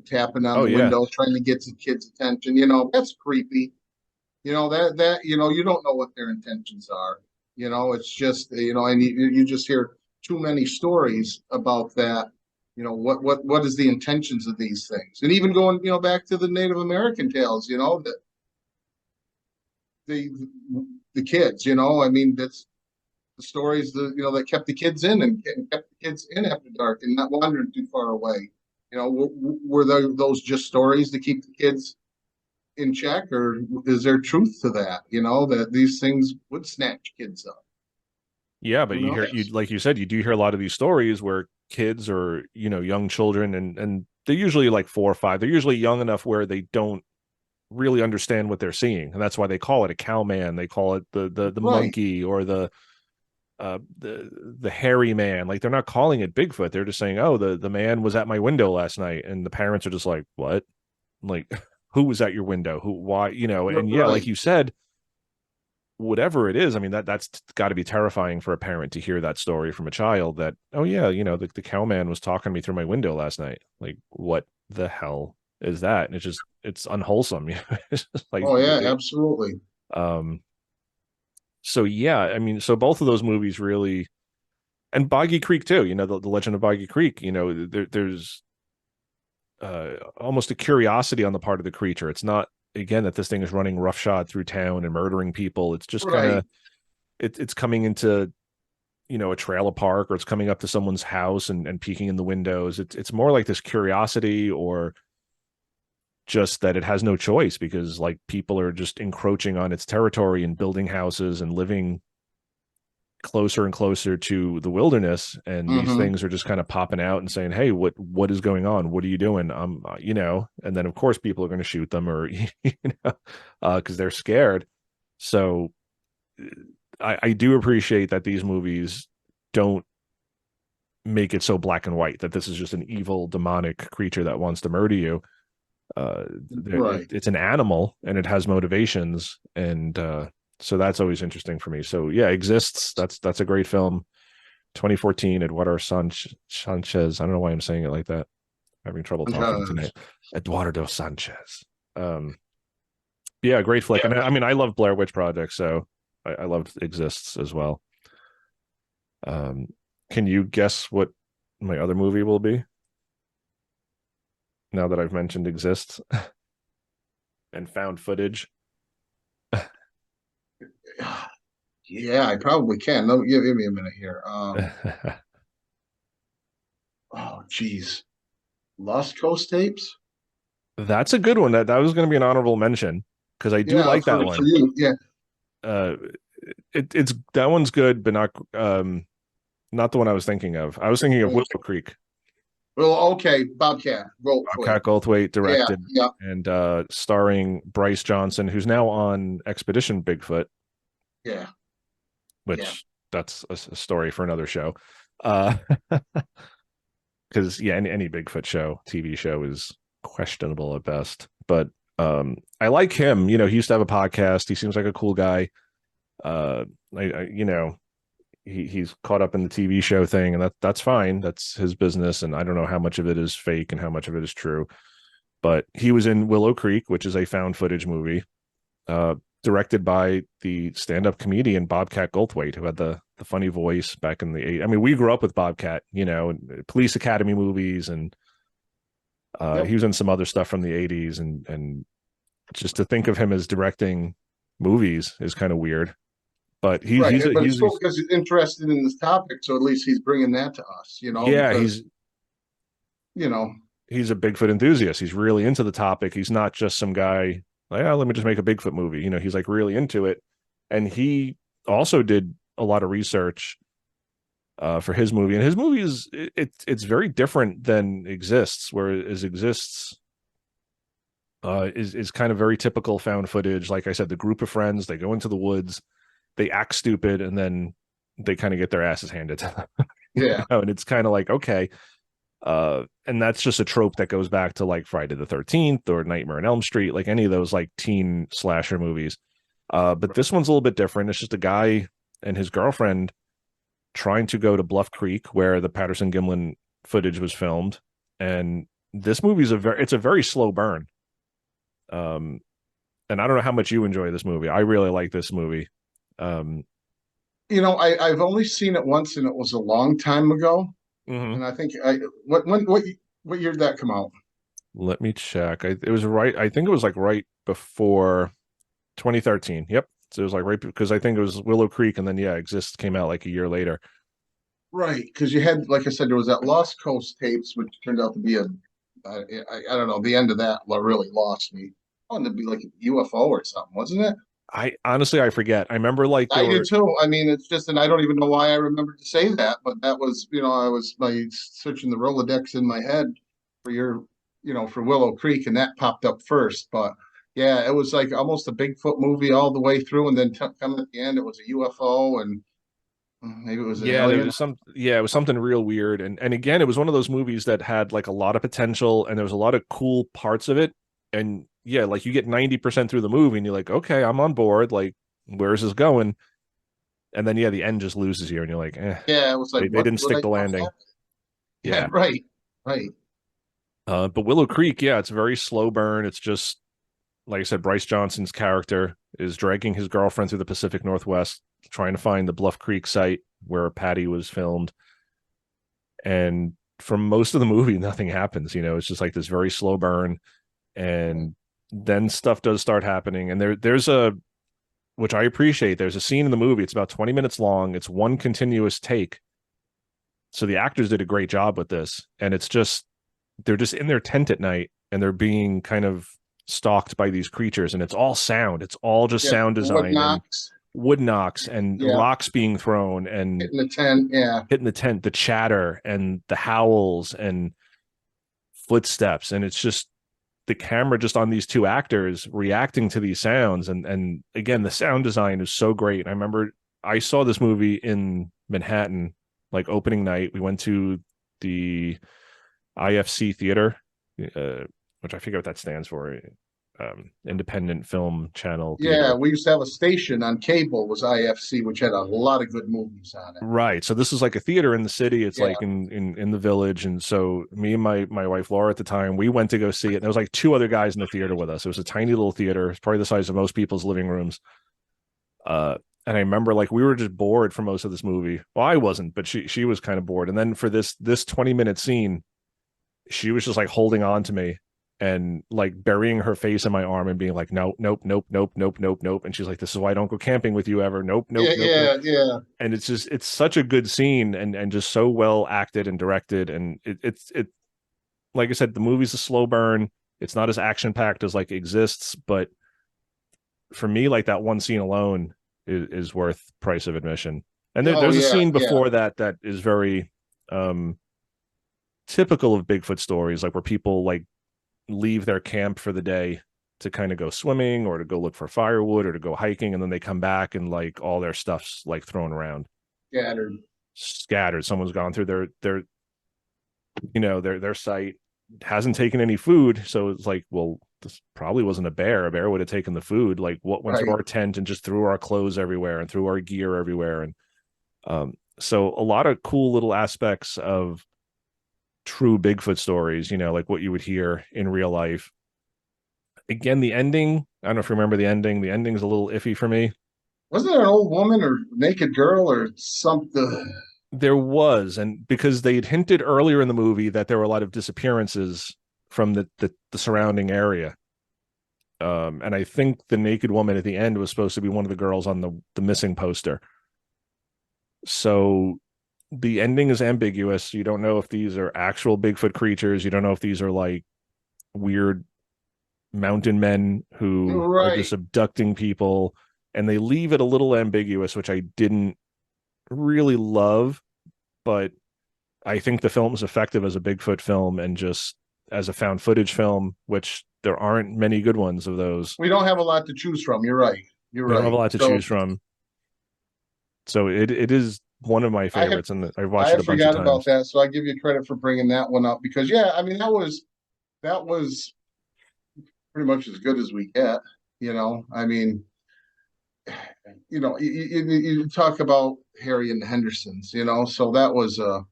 tapping on Oh the yeah. windows, trying to get the kids' attention. That's creepy. That you don't know what their intentions are. It's just and you just hear too many stories about that. What is the intentions of these things? And even going back to the Native American tales, that the kids, I mean, that's the stories that kept the kids in and kept the kids in after dark and not wandering too far away. Were those just stories to keep the kids in check, or is there truth to that? That these things would snatch kids up. Yeah, but Who you knows? like you said, you do hear a lot of these stories where kids or young children, and they're usually like 4 or 5. They're usually young enough where they don't really understand what they're seeing, and that's why they call it a cowman. They call it the Right. monkey or the hairy man. Like they're not calling it Bigfoot. They're just saying, oh, the man was at my window last night, and the parents are just like, what? Like, who was at your window? Who? Why? And yeah, like Right. you said, whatever it is, I mean that's got to be terrifying for a parent to hear that story from a child. That, oh yeah, the cowman was talking to me through my window last night. Like, what the hell is that? And it's unwholesome. It's just like Oh yeah, absolutely. um so yeah, I mean, so both of those movies really, and Boggy Creek too, the Legend of Boggy Creek, there's almost a curiosity on the part of the creature. It's not, again, that this thing is running roughshod through town and murdering people. It's just kind Right. of it's coming into a trailer park, or it's coming up to someone's house and peeking in the windows. It's more like this curiosity, or just that it has no choice because like people are just encroaching on its territory and building houses and living closer and closer to the wilderness, and these Mm-hmm. things are just kind of popping out and saying, hey, what is going on? What are you doing? And then of course people are going to shoot them, or because they're scared. So I do appreciate that these movies don't make it so black and white that this is just an evil demonic creature that wants to murder you. Right. It's an animal and it has motivations, and so that's always interesting for me. So yeah, Exists. That's a great film. 2014. Eduardo Sanchez. I don't know why I'm saying it like that. I'm having trouble talking tonight. Eduardo Sanchez. Yeah, great flick. And I mean, I love Blair Witch Project, so I loved Exists as well. Can you guess what my other movie will be? Now that I've mentioned Exists and found footage. Yeah, I probably can. No, give me a minute here. Oh, geez. Lost Coast tapes? That's a good one. That was going to be an honorable mention because I do Yeah, like that for one. you. Yeah. Uh, it's that one's good, but not not the one I was thinking of. I was thinking of Willow Creek. Well, okay, Bobcat Bobcat Goldthwait. Goldthwait Yeah, directed yeah, and starring Bryce Johnson, who's now on Expedition Bigfoot, yeah, yeah. which that's a story for another show. Uh, because yeah, any Bigfoot show, TV show is questionable at best. But I like him. You know, he used to have a podcast. He seems like a cool guy. Uh, you know, he's caught up in the TV show thing, and that's fine. That's his business, and I don't know how much of it is fake and how much of it is true. But he was in Willow Creek, which is a found footage movie, directed by the stand-up comedian Bobcat Goldthwait, who had the funny voice back in the 80s. I mean, we grew up with Bobcat, you know, Police Academy movies, and Yep. he was in some other stuff from the 80s, and just to think of him as directing movies is kind of weird. But Right, but it's he's cool because he's interested in this topic, so at least he's bringing that to us, yeah, because you know, he's a Bigfoot enthusiast. He's really into the topic. He's not just some guy like, oh, let me just make a Bigfoot movie. You know, he's like really into it. And he also did a lot of research for his movie. And his movie is it's very different than Exists, whereas Exists is kind of very typical found footage. Like I said, the group of friends, they go into the woods, they act stupid, and then they kind of get their asses handed to them. yeah, And it's kind of like, okay. And that's just a trope that goes back to like Friday the 13th or Nightmare on Elm Street, like any of those like teen slasher movies. But this one's a little bit different. It's just a guy and his girlfriend trying to go to Bluff Creek where the Patterson Gimlin footage was filmed. And this movie's it's a very slow burn. And I don't know how much you enjoy this movie. I really like this movie. I've only seen it once, and it was a long time ago. Mhm. And I think what year did that come out? Let me check. It was right. I think it was like right before 2013. Yep. So it was like right because I think it was Willow Creek, and then yeah, Exist came out like a year later. Right, because you had, like I said, there was that Lost Coast tapes, which turned out to be I don't know, the end of that really lost me. I wanted to be like a UFO or something, wasn't it? I honestly I forget. I remember like there I do were too. I mean, it's just, and I don't even know why I remembered to say that, but that was, I was like searching the Rolodex in my head for for Willow Creek, and that popped up first. But yeah, it was like almost a Bigfoot movie all the way through, and then coming at the end, it was a UFO, and maybe it was an yeah, there alien. was it was something real weird. And again, it was one of those movies that had like a lot of potential and there was a lot of cool parts of it. And yeah, like you get 90% through the movie and you're like, okay, I'm on board. Like, where's this going? And then yeah, the end just loses you and you're like, Yeah, it was like, they didn't stick the what's landing. happening? Yeah, Yeah. right, right. But Willow Creek, yeah, it's a very slow burn. It's just like I said, Bryce Johnson's character is dragging his girlfriend through the Pacific Northwest, trying to find the Bluff Creek site where Patty was filmed. And for most of the movie, nothing happens. You know, it's just like this very slow burn. And then stuff does start happening. And there's which I appreciate, there's a scene in the movie. It's about 20 minutes long. It's one continuous take. So the actors did a great job with this. And it's just, they're just in their tent at night and they're being kind of stalked by these creatures, and it's all sound. It's all just Yeah, sound design and knocks. wood knocks and Yeah, rocks being thrown and hitting the tent. Yeah, hitting the tent, the chatter and the howls and footsteps. And it's just the camera just on these two actors reacting to these sounds. And again, the sound design is so great. I remember I saw this movie in Manhattan, like opening night. We went to the IFC theater, which I forget what that stands for. Independent Film Channel yeah. Theater. We used to have a station on cable, was IFC, which had a lot of good movies on it. Right. So this is like a theater in the city. It's Yeah. like in the village. And so me and my wife Laura at the time, we went to go see it. And there was like two other guys in the theater with us. It was a tiny little theater. It's probably the size of most people's living rooms. And I remember like we were just bored for most of this movie. Well, I wasn't, but she was kind of bored. And then for this 20-minute scene, she was just like holding on to me and like burying her face in my arm and being like, nope, nope, nope, nope, nope, nope, nope. And she's like, this is why I don't go camping with you ever. Nope, nope, Yeah, nope, yeah, nope. yeah. And it's such a good scene and just so well acted and directed. And it's like I said, the movie's a slow burn. It's not as action packed as like Exists, but for me, like that one scene alone is worth price of admission. And Oh there's a yeah, scene yeah, before that that is very um typical of Bigfoot stories, like where people like leave their camp for the day to kind of go swimming or to go look for firewood or to go hiking, and then they come back and like all their stuff's like thrown around, scattered. scattered. Someone's gone through their their site, hasn't taken any food, so it's like, well, this probably wasn't a bear. A bear would have taken the food. Like, what went through Right. our tent and just threw our clothes everywhere and threw our gear everywhere. And so a lot of cool little aspects of true Bigfoot stories, like what you would hear in real life. Again, the ending, I don't know if you remember the ending. The ending's a little iffy for me. Wasn't there an old woman or naked girl or something? There was, and because they had hinted earlier in the movie that there were a lot of disappearances from the surrounding area. And I think the naked woman at the end was supposed to be one of the girls on the missing poster. So the ending is ambiguous. You don't know if these are actual Bigfoot creatures. You don't know if these are like weird mountain men who are Right. just abducting people. And they leave it a little ambiguous, which I didn't really love, but I think the film is effective as a Bigfoot film and just as a found footage film, which there aren't many good ones of those. We don't have a lot to choose from. You're right. You're We don't have right. a lot to So choose from. So it is one of my I have favorites, and I've I watched it have a bunch of forgot about times. that. So I give you credit for bringing that one up because yeah, I mean that was pretty much as good as we get. I mean, you talk about Harry and the Hendersons. So that was the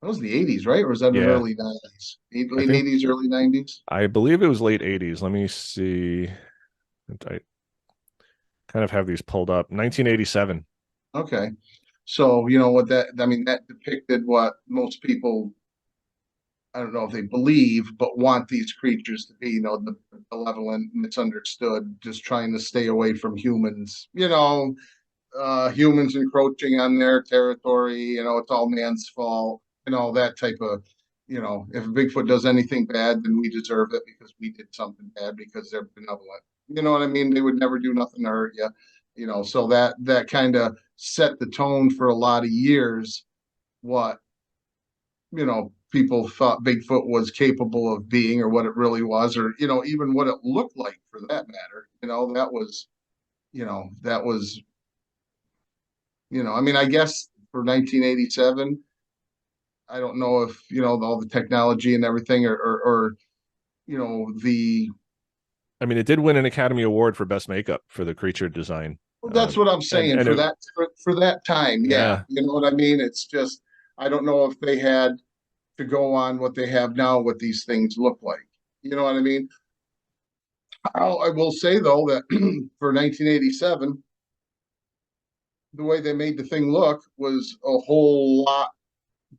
'80s, right? Or was that an Yeah, early '90s? I Late think '80s, early '90s. I believe it was late 80s. Let me see. I kind of have these pulled up. 1987. Okay. So, what that, I mean, that depicted what most people, I don't know if they believe, but want these creatures to be, the benevolent, misunderstood, just trying to stay away from humans, humans encroaching on their territory, it's all man's fault, that type of, if Bigfoot does anything bad, then we deserve it because we did something bad because they're benevolent. You know what I mean? They would never do nothing to hurt you, so that kind of set the tone for a lot of years what, people thought Bigfoot was capable of being or what it really was, or, even what it looked like for that matter. That was I mean, I guess for 1987, I don't know if, all the technology and everything or the I mean, it did win an Academy Award for best makeup for the creature design. that's what I'm And saying and for it, that time. Yeah. yeah, You know what I mean? It's just, I don't know if they had to go on what they have now, what these things look like. You know what I mean? I will say though that for 1987, the way they made the thing look was a whole lot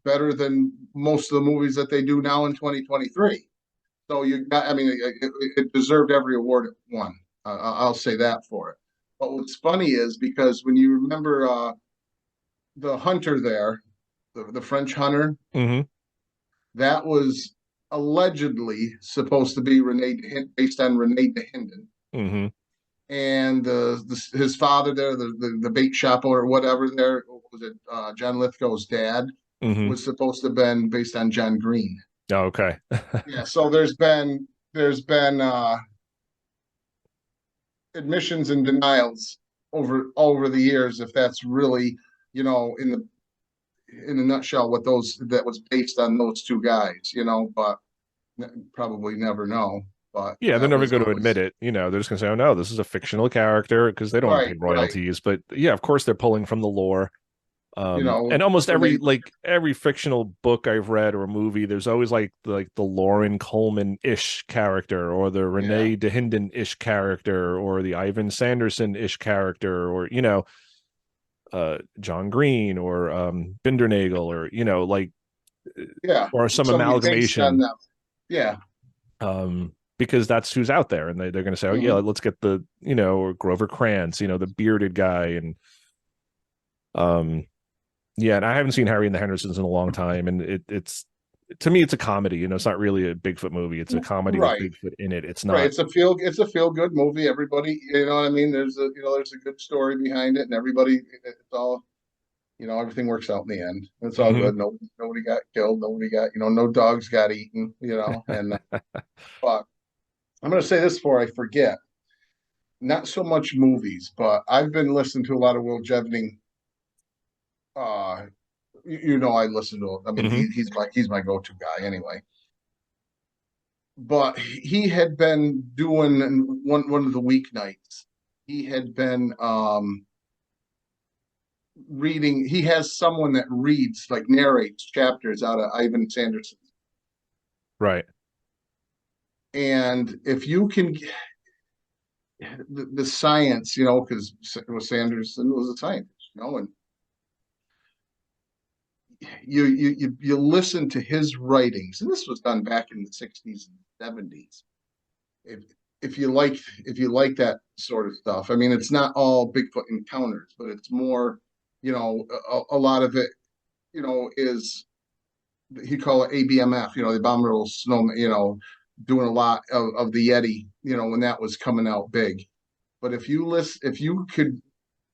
better than most of the movies that they do now in 2023. So I mean, it deserved every award it won. I'll say that for it. But what's funny is because when you remember the hunter there, the French hunter, mm-hmm, that was allegedly supposed to be based on Rene Dahinden. mm-hmm, And his father there, the bait shop owner or whatever there, was it John Lithgow's dad, mm-hmm. was supposed to have been based on John Green. Oh, okay. Yeah, so there's been admissions and denials over the years if that's really, in a nutshell what those that was based on those two guys, but probably never know. But Yeah, they're that never was going to admit always it. They're just going to say, "Oh no, this is a fictional character," because they don't want to right, pay right. royalties. But yeah, of course, they're pulling from the lore. And almost When they every fictional book I've read or movie, there's always like the Lauren Coleman ish character, or the yeah, Renee Dahinden ish character, or the Ivan Sanderson ish character, or John Green, or Bindernagel, or yeah, or some somebody based on amalgamation. them. Yeah. Because that's who's out there, and they're going to say, "Oh yeah, Hmm. let's get the or Grover Krantz, the bearded guy," and um, yeah. And I haven't seen Harry and the Hendersons in a long time, and it's to me, it's a comedy. It's not really a Bigfoot movie. It's a comedy with Right. Bigfoot in it. It's Right. not. It's a feel good movie. Everybody, you know what I mean? There's a good story behind it and everybody, it's all, everything works out in the end. It's all Hmm. good. Nobody got killed. Nobody got, no dogs got eaten, and, but I'm going to say this before I forget, not so much movies, but I've been listening to a lot of Will Jevning. Uh, I listen to him. I mean, Hmm. he's my go-to guy anyway. But he had been doing one of the weeknights. He had been reading. He has someone that reads, like, narrates chapters out of Ivan Sanderson. Right. And if you can, the science, because Sanderson was a scientist, and you listen to his writings, and this was done back in the 60s and 70s. If if you like that sort of stuff, I mean, it's not all Bigfoot encounters, but it's more, a lot of it, is, he call it ABMF, the abominable snowman, doing a lot of the Yeti, when that was coming out big. But if you could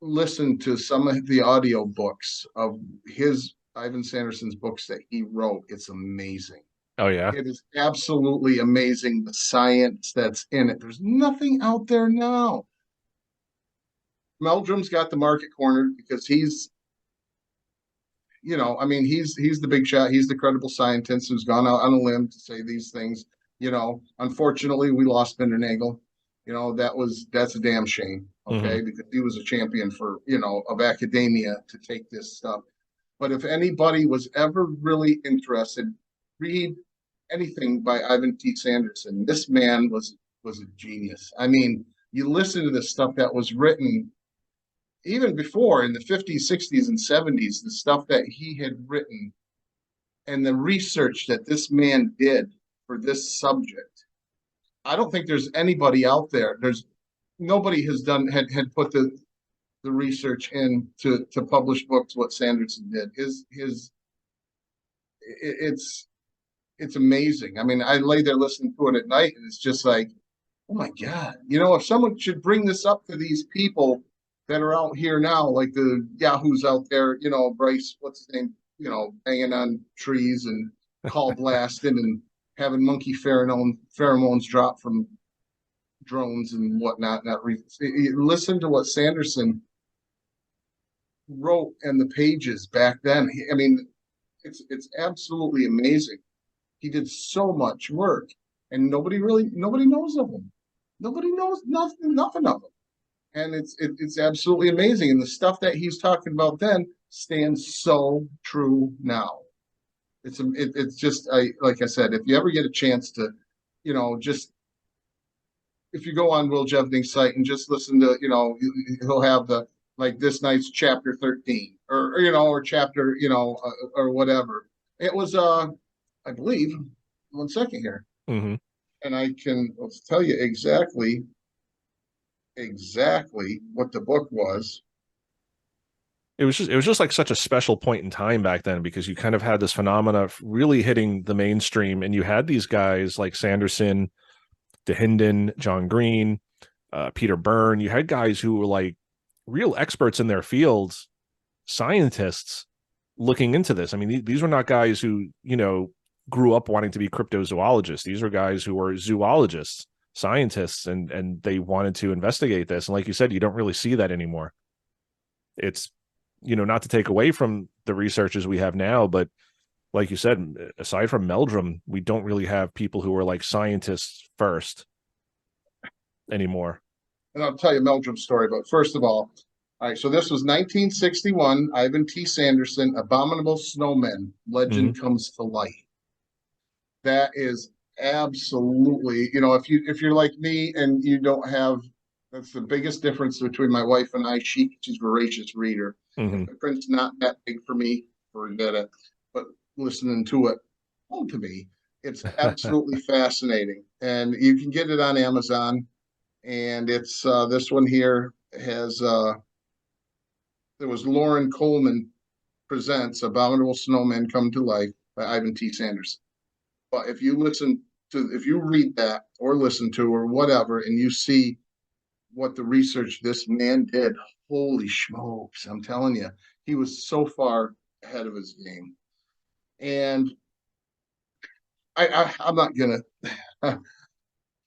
listen to some of the audio books of his Ivan Sanderson's books that he wrote, it's amazing. Oh yeah. It is absolutely amazing, the science that's in it. There's nothing out there now. Meldrum's got the market cornered because I mean, he's the big shot. He's the credible scientist who's gone out on a limb to say these things. Unfortunately, we lost Bindernagel. That's a damn shame. Hmm. Okay, because he was a champion for of academia to take this stuff. But if anybody was ever really interested, read anything by Ivan T. Sanderson. This man was a genius. I mean, you listen to the stuff that was written even before in the 50s, 60s, and 70s, the stuff that he had written and the research that this man did for this subject. I don't think there's anybody out there. There's nobody has done had put the research in to publish books what Sanderson did. His it's amazing. I mean, I lay there listening to it at night, and it's just like, oh my God, if someone should bring this up to these people that are out here now, like the Yahoos out there, Bryce, what's his name, banging on trees and call blasting and having monkey pheromones drop from drones and whatnot. Listen to what Sanderson wrote in the pages back then. I mean, it's absolutely amazing. He did so much work, and nobody knows of him. Nobody knows nothing of him, and it's absolutely amazing. And the stuff that he's talking about then stands so true now. It's just, like I said, if you ever get a chance to, just if you go on Will Jevning's site and just listen to, he'll have the, like, this night's chapter 13 or chapter, or whatever. It was, I believe, one second here. Hmm. And I can tell you exactly what the book was. It was just like such a special point in time back then because you kind of had this phenomena of really hitting the mainstream, and you had these guys like Sanderson, DeHinden, John Green, Peter Byrne. You had guys who were like real experts in their fields, scientists looking into this. I mean, these were not guys who, grew up wanting to be cryptozoologists. These are guys who were zoologists, scientists, and they wanted to investigate this. And like you said, you don't really see that anymore. It's, not to take away from the researchers we have now, but like you said, aside from Meldrum, we don't really have people who are like scientists first anymore. And I'll tell you Meldrum's story. But first of all right, so this was 1961. Ivan T. Sanderson, Abominable Snowmen, Hmm. Legend Comes to Light. That is absolutely, if you're like me and you don't have, that's the biggest difference between my wife and I. She's a voracious reader. If Hmm. the print's not that big for me, forget it. But listening to it home to me, it's absolutely fascinating. And you can get it on Amazon. And it's this one here has there was Lauren Coleman presents Abominable Snowmen Come to Life by Ivan T. Sanderson. But if you read that or listen to or whatever, and you see what the research this man did. Holy smokes! I'm telling you, he was so far ahead of his game. And I'm not gonna.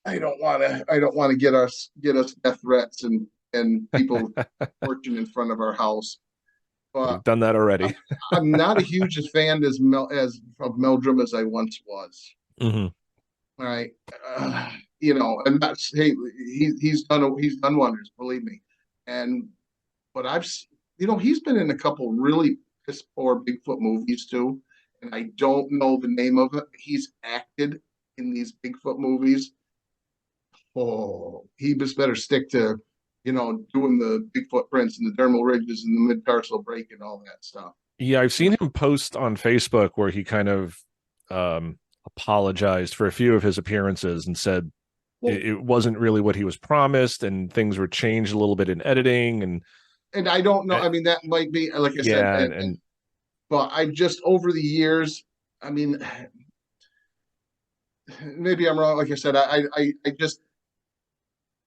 I don't want to get us death threats and people torching in front of our house. But We've done that already. I'm not a huge fan as of Meldrum as I once was. Hmm. All right, you know, and that's hey, he's done wonders, believe me. And but you know, he's been in a couple really piss poor Bigfoot movies too, and I don't know the name of it. He's acted in these Bigfoot movies. Oh, he just better stick to, you know, doing the big footprints and the dermal ridges and the mid-tarsal break and all that stuff. Yeah, I've seen him post on Facebook where he kind of apologized for a few of his appearances and said Well, it wasn't really what he was promised, and things were changed a little bit in editing. and I don't know. Uh, I mean, that might be like I said, yeah, and but I've just over the years. I mean, maybe I'm wrong. Like I said, I just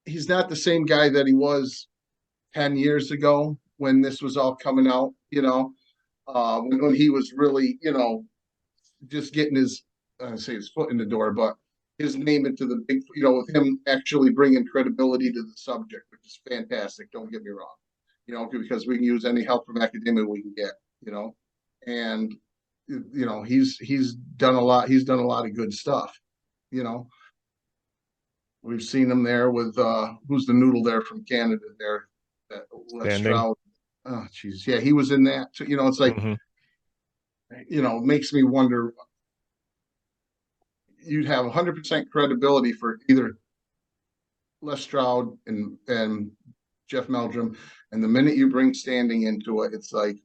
he's not the same guy that he was 10 years ago when this was all coming out. You know, when he was really, you know, just getting his I say his foot in the door, but his name into the big, you know, with him actually bringing credibility to the subject, which is fantastic. Don't get me wrong, you know, because we can use any help from academia we can get, you know, and you know he's done a lot. He's done a lot of good stuff, you know. We've seen him there with who's the noodle there from Canada there, that Les standing. Stroud. Oh, jeez, yeah, he was in that. Too. You know, it's like Hmm. you know, makes me wonder you'd have 100% credibility for either Les Stroud and Jeff Meldrum, and the minute you bring standing into it, it's like,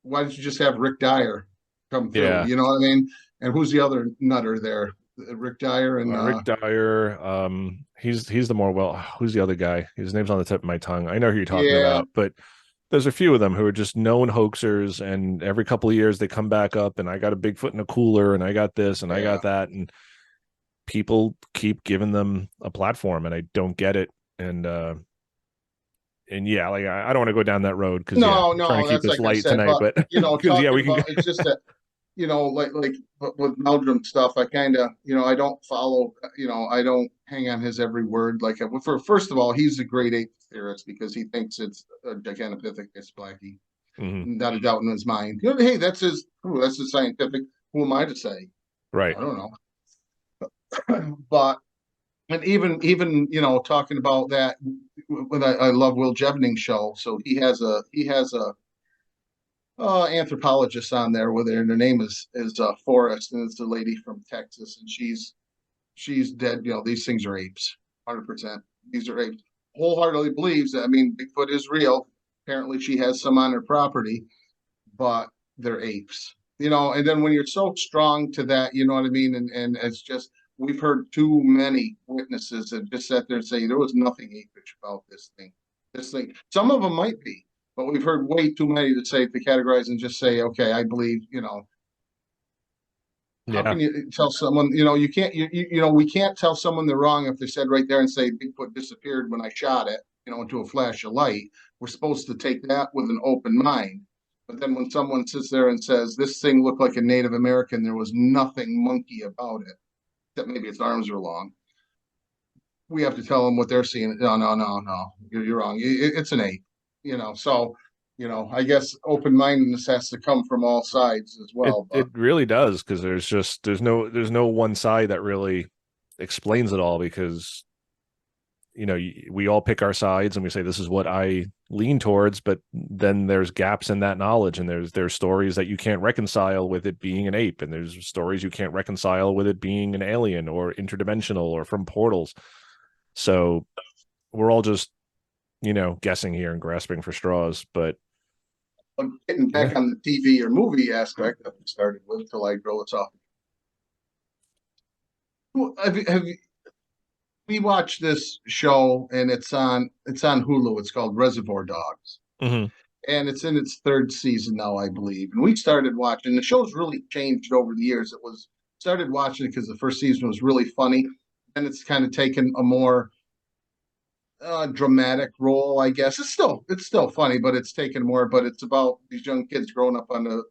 why don't you just have Rick Dyer come through? Yeah, You know what I mean? And who's the other nutter there? Rick Dyer and Rick Dyer. He's the more well. Who's the other guy? His name's on the tip of my tongue. I know who you're talking yeah, about, but there's a few of them who are just known hoaxers, and every couple of years they come back up, and I got a Bigfoot in a cooler, and I got this, and I yeah. got that, and people keep giving them a platform, and I don't get it. And yeah, like I don't want to go down that road because yeah, No, I'm trying to no, keep that's this like I light said, tonight, but but you know, because yeah, talking we can go. about it's just that you know, like but with Meldrum stuff, I kind of, you know, I don't follow, you know, I don't hang on his every word. Like, for first of all, he's a great ape theorist because he thinks it's a Gigantopithecus blackie, Mhm. not a doubt in his mind. You know, hey, that's his scientific. Who am I to say? Right. I don't know. But and even you know, talking about that, when I love Will Jevning's show, so he has a anthropologist on there with her, and her name is Forrest, and it's a lady from Texas, and she's dead. You know, these things are apes, 100%. These are apes. Wholeheartedly believes that. I mean, Bigfoot is real. Apparently, she has some on her property, but they're apes. You know, and then when you're so strong to that, you know what I mean, and it's just we've heard too many witnesses that just sat there and say there was nothing apish about this thing. This thing. Some of them might be, but we've heard way too many to say to categorize and just say, okay, I believe, you know, how Yeah. can you tell someone, you know, you can't, you know, we can't tell someone they're wrong if they said right there and say Bigfoot disappeared when I shot it, you know, into a flash of light. We're supposed to take that with an open mind. But then when someone sits there and says this thing looked like a Native American, there was nothing monkey about it, except maybe its arms are long. We have to tell them what they're seeing. No, no, no, no. You're wrong. It's an ape, you know. So, you know, I guess open mindedness has to come from all sides as It well. But it really does because there's no one side that really explains it all because we all pick our sides and we say this is what I lean towards, but then there's gaps in that knowledge, and there's stories that you can't reconcile with it being an ape, and there's stories you can't reconcile with it being an alien or interdimensional or from portals. So we're all just guessing here and grasping for straws, but getting yeah. back on the TV or movie aspect that we started with until I drill us off. We watched this show and it's on Hulu. It's called Reservoir Dogs. Hmm. And it's in its third season now, I believe. And we started watching. The show's really changed over the years. It was started watching it because the first season was really funny, and it's kind of taken a more dramatic role, I guess. It's still funny, but it's taken more. But it's about these young kids growing up on the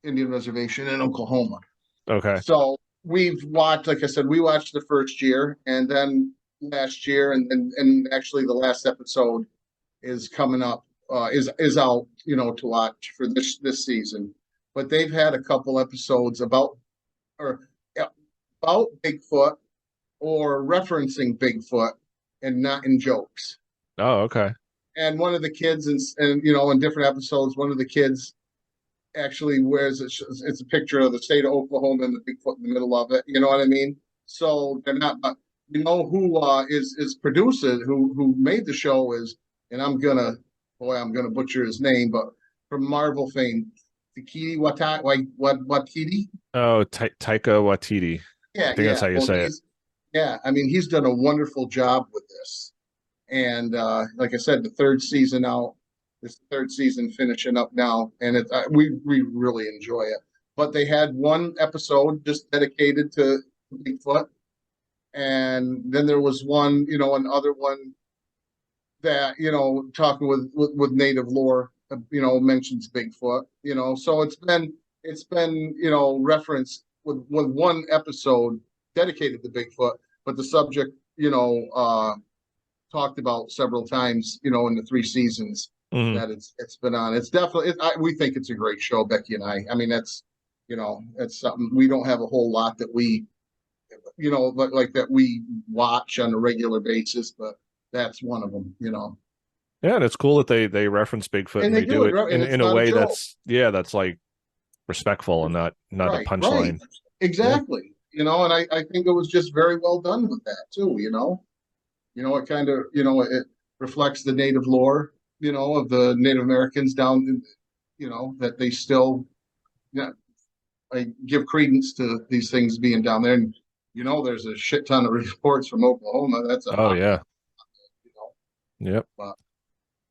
Indian reservation in Oklahoma. Okay. So we've watched, like I said, we watched the first year, and then last year, and actually the last episode is coming up, is out, to watch for this season. But they've had a couple episodes or about Bigfoot or referencing Bigfoot and not in jokes. Oh, okay. And one of the kids, and in different episodes, one of the kids actually wears it's a picture of the state of Oklahoma and the Bigfoot in the middle of it. You know what I mean? So they're not. Who is producer who made the show is, and I'm gonna butcher his name, but from Marvel fame, Takiti Watiti. Oh, Taika Waititi. I Yeah, think that's yeah. how you Well, say it. I mean, he's done a wonderful job with this. And like I said, the third season out, this third season finishing up now, and we really enjoy it. But they had one episode just dedicated to Bigfoot, and then there was one, another one that talking with native lore, mentions Bigfoot, so it's been referenced with one episode dedicated to Bigfoot, but the subject talked about several times, in the three seasons Mhm. that it's been on. It's definitely we think it's a great show, Becky and I. I mean, it's something we don't have a whole lot that we like that we watch on a regular basis, but that's one of them. Yeah, and it's cool that they reference Bigfoot And and they they do do it it right, and it's in a not a way joke. that's like respectful and not a Right, punchline. Yeah. exactly. And I think it was just very well done with that too. It kind of it reflects the native lore, of the Native Americans down, that they still, yeah, like, give credence to these things being down there. And there's a shit ton of reports from Oklahoma. That's a Oh hot, yeah. you know. Yep.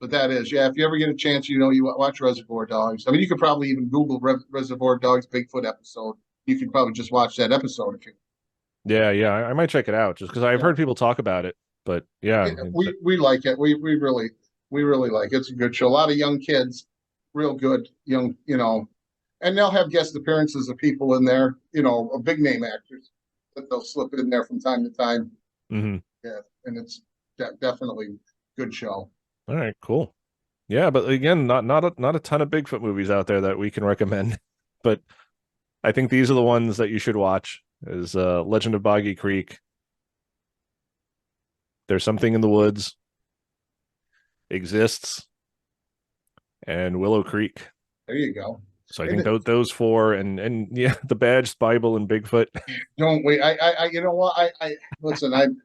But that is, yeah. If you ever get a chance, you watch Reservoir Dogs. I mean, you could probably even Google Reservoir Dogs Bigfoot episode. You could probably just watch that episode if you. Yeah, yeah. I might check it out just because I've Yeah, heard people talk about it. But yeah, we like it. We really like it. It's a good show. A lot of young kids, real good young, and they'll have guest appearances of people in there, big name actors that they'll slip in there from time to time. mhm. Yeah, and it's definitely good show. All right, cool. Yeah, but again, not a ton of Bigfoot movies out there that we can recommend. But I think these are the ones that you should watch. Is Legend of Boggy Creek. There's Something in the Woods, Exists, and Willow Creek. There you go. So I think And those four and yeah, The Badge, Bible, and Bigfoot. don't wait. You know what? I listen.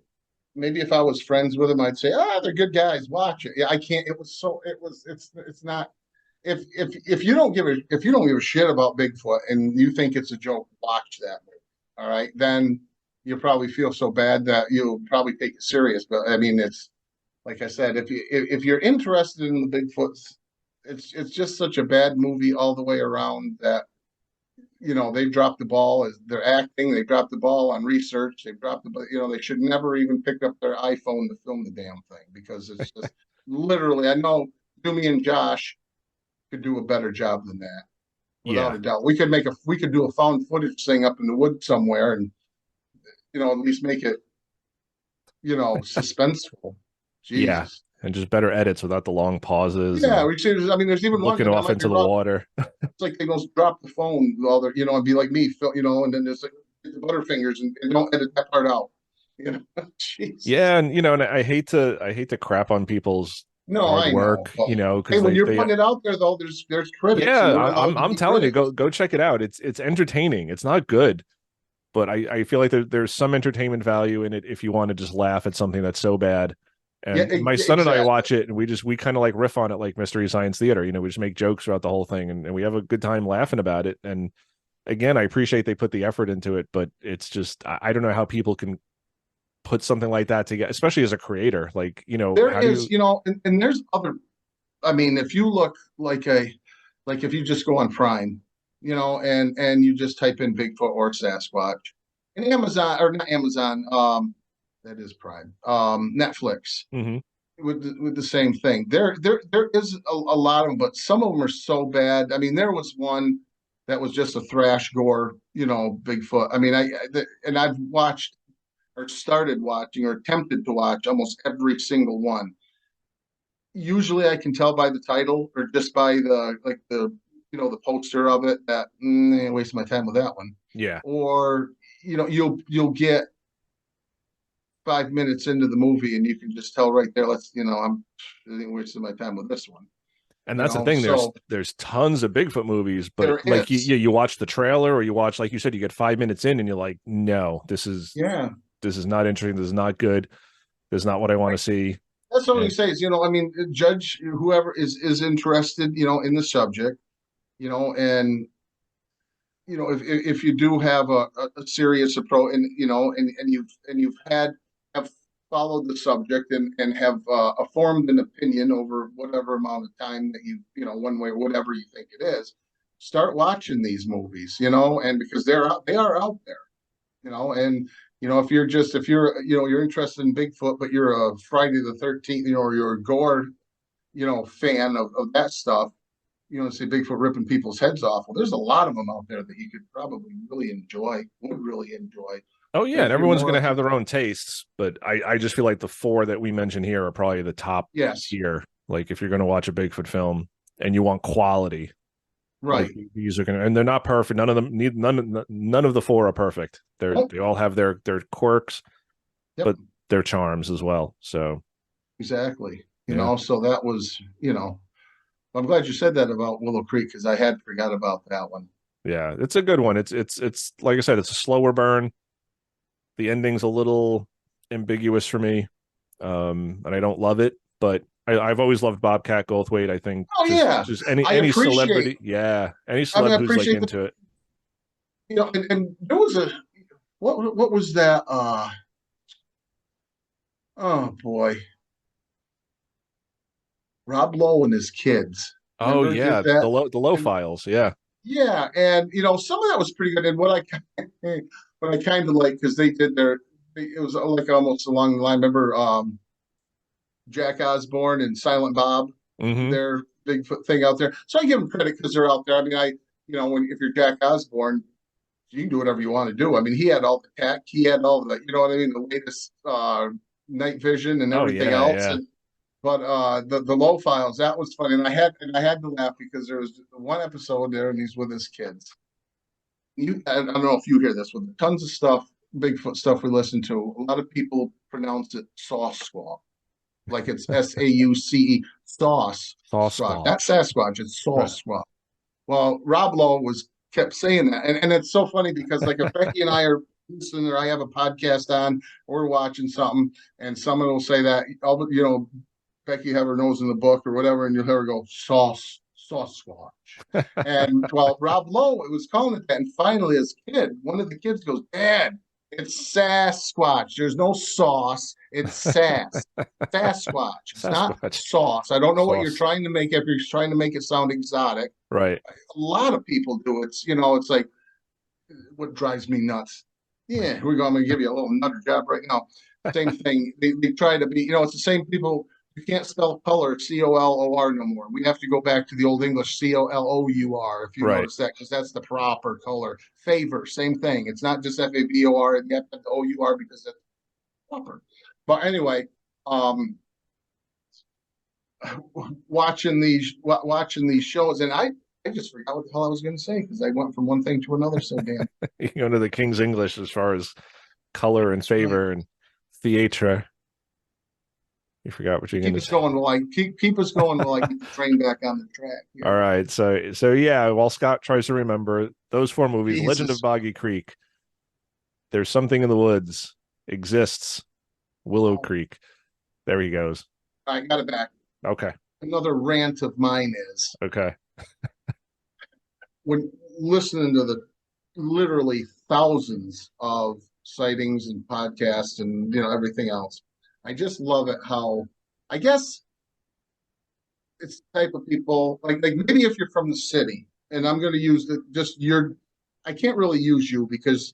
Maybe if I was friends with them, I'd say, they're good guys. Watch it. Yeah, I can't. It was so. It was. It's not. If you don't give a shit about Bigfoot and you think it's a joke, watch that movie. All right, then you'll probably feel so bad that you'll probably take it serious. But I mean, it's like I said, if you're interested in the Bigfoots, it's just such a bad movie all the way around that they've dropped the ball as they're acting. They dropped the ball on research. They've dropped they should never even pick up their iPhone to film the damn thing because it's just literally. I know Jimmy and Josh could do a better job than that, without Yeah, a doubt. We could do a found footage thing up in the woods somewhere, and at least make it suspenseful. yeah, Jesus. and just better edits without the long pauses Yeah, and we should. I mean, there's even one looking that off might be into the rough. water. It's like they go drop the phone while they're, and be like me, and then there's like the butterfingers and don't edit that part out. Jesus. Yeah, and I hate to crap on people's No, hard I know. work, But hey, because when you're they putting it out there, though, there's critics, yeah, and we're allowed to I'm be telling you, critics. go check it out. It's entertaining. It's not good, but I feel like there's some entertainment value in it if you want to just laugh at something that's so bad. Yeah, And my son and I exactly. watch it, and we kind of like riff on it like Mystery Science Theater. We just make jokes throughout the whole thing, and we have a good time laughing about it. And again, I appreciate they put the effort into it, but it's just I don't know how people can put something like that together, especially as a creator. Like, There how do is, you? and there's other. I mean, if you look like if you just go on Prime, and you just type in Bigfoot or Sasquatch, and Amazon or not Amazon, That is Prime. Netflix Hmm. with the same thing. There is a lot of them, but some of them are so bad. I mean, there was one that was just a thrash gore, Bigfoot. I mean, and I've watched or started watching or attempted to watch almost every single one. Usually I can tell by the title or just by the poster of it that I ain't wasting my time with that one. Yeah. Or you'll get 5 minutes into the movie and you can just tell right there, I ain't wasting my time with this one. And that's the thing. There's So there's tons of Bigfoot movies, but there like is. you watch the trailer or you watch, like you said, you get 5 minutes in and you're like, no, Yeah. this is not interesting. This is not good. This is not what I want to see. That's what he And says, I mean, judge whoever is interested, in the subject, and if you do have a serious approach and you've have followed the subject and have formed an opinion over whatever amount of time that one way or whatever you think it is, start watching these movies, and because they are out there, and if you're interested in Bigfoot but you're a Friday the 13th, or you're a gore fan of that stuff, see Bigfoot ripping people's heads off. Well, there's a lot of them out there that you could probably would really enjoy. oh yeah, But and if you're everyone's more going to of have their own tastes, but I just feel like the four that we mentioned here are probably the top yes, tier. Like if you're going to watch a Bigfoot film and you want quality, like right. these are going to, and they're not perfect. None of them need none of the four are perfect. Oh, They all have their quirks, yep, but their charms as well. So exactly. yeah, So that was, I'm glad you said that about Willow Creek because I had forgot about that one. yeah, it's a good one. It's like I said, it's a slower burn. The ending's a little ambiguous for me, and I don't love it. But I've always loved Bobcat Goldthwait. I think Oh yeah, just I any appreciate. celebrity, yeah, any I mean, celeb I who's like appreciate the, into it. and there was a what was that? Oh boy, Rob Lowe and his kids. Oh Remember yeah, that? the low And files, yeah. yeah, and some of that was pretty good. And what I kind of like because they did it was like almost along the line. Remember Jack Osborne and Silent Bob, Hmm. their Bigfoot thing out there. So I give them credit because they're out there. I mean, when if you're Jack Osborne, you can do whatever you want to do. I mean, he had all the tech, he had all the, what I mean, the latest night vision and Oh everything yeah, else. yeah. But the low files, that was funny, and I had to laugh because there was one episode there, and he's with his kids. I don't know if you hear this with tons of stuff, Bigfoot stuff we listen to. A lot of people pronounce it Sasquatch, like it's Sauce, sauce Sauce squatch, not squatch. Sasquatch, it's Right. Sasquatch. Well, Rob Lowe was kept saying that, and it's so funny because like if Becky and I are listening or I have a podcast on, or we're watching something, and someone will say that, Becky have her nose in the book or whatever, and you'll hear her go sauce squatch. And well, Rob Lowe was calling it that, and finally, his kid, one of the kids goes, "Dad, it's Sasquatch. There's no sauce. It's Sasquatch. It's not Sasquatch. sauce. I don't know what you're Sauce. trying to make if you're trying to make it sound exotic. Right. A lot of people do it. It's like what drives me nuts. Yeah, we're going to give you a little nutter job right now. Same thing. They try to be, it's the same people. You can't spell color COLOR no more. We have to go back to the old English COLOUR if you Right. notice that, because that's the proper color. Favor, same thing. It's not just FAVOR. You have to have the OUR because that's proper. But anyway, watching these shows, and I just forgot what the hell I was going to say because I went from one thing to another so damn. You go to the King's English as far as color and That's right. favor and theatre. You forgot what you're going Keep to us say. going while I keep us going while I get the train back on the track All here. right. So yeah, while Scott tries to remember those four movies, Legend of Jesus, Boggy Creek, There's Something in the Woods, Exists, Willow oh, Creek. There he goes. I got it back. Okay. Another rant of mine is Okay. when listening to the literally thousands of sightings and podcasts and everything else. I just love it how I guess it's the type of people like maybe if you're from the city, and I'm going to use just your. I can't really use you because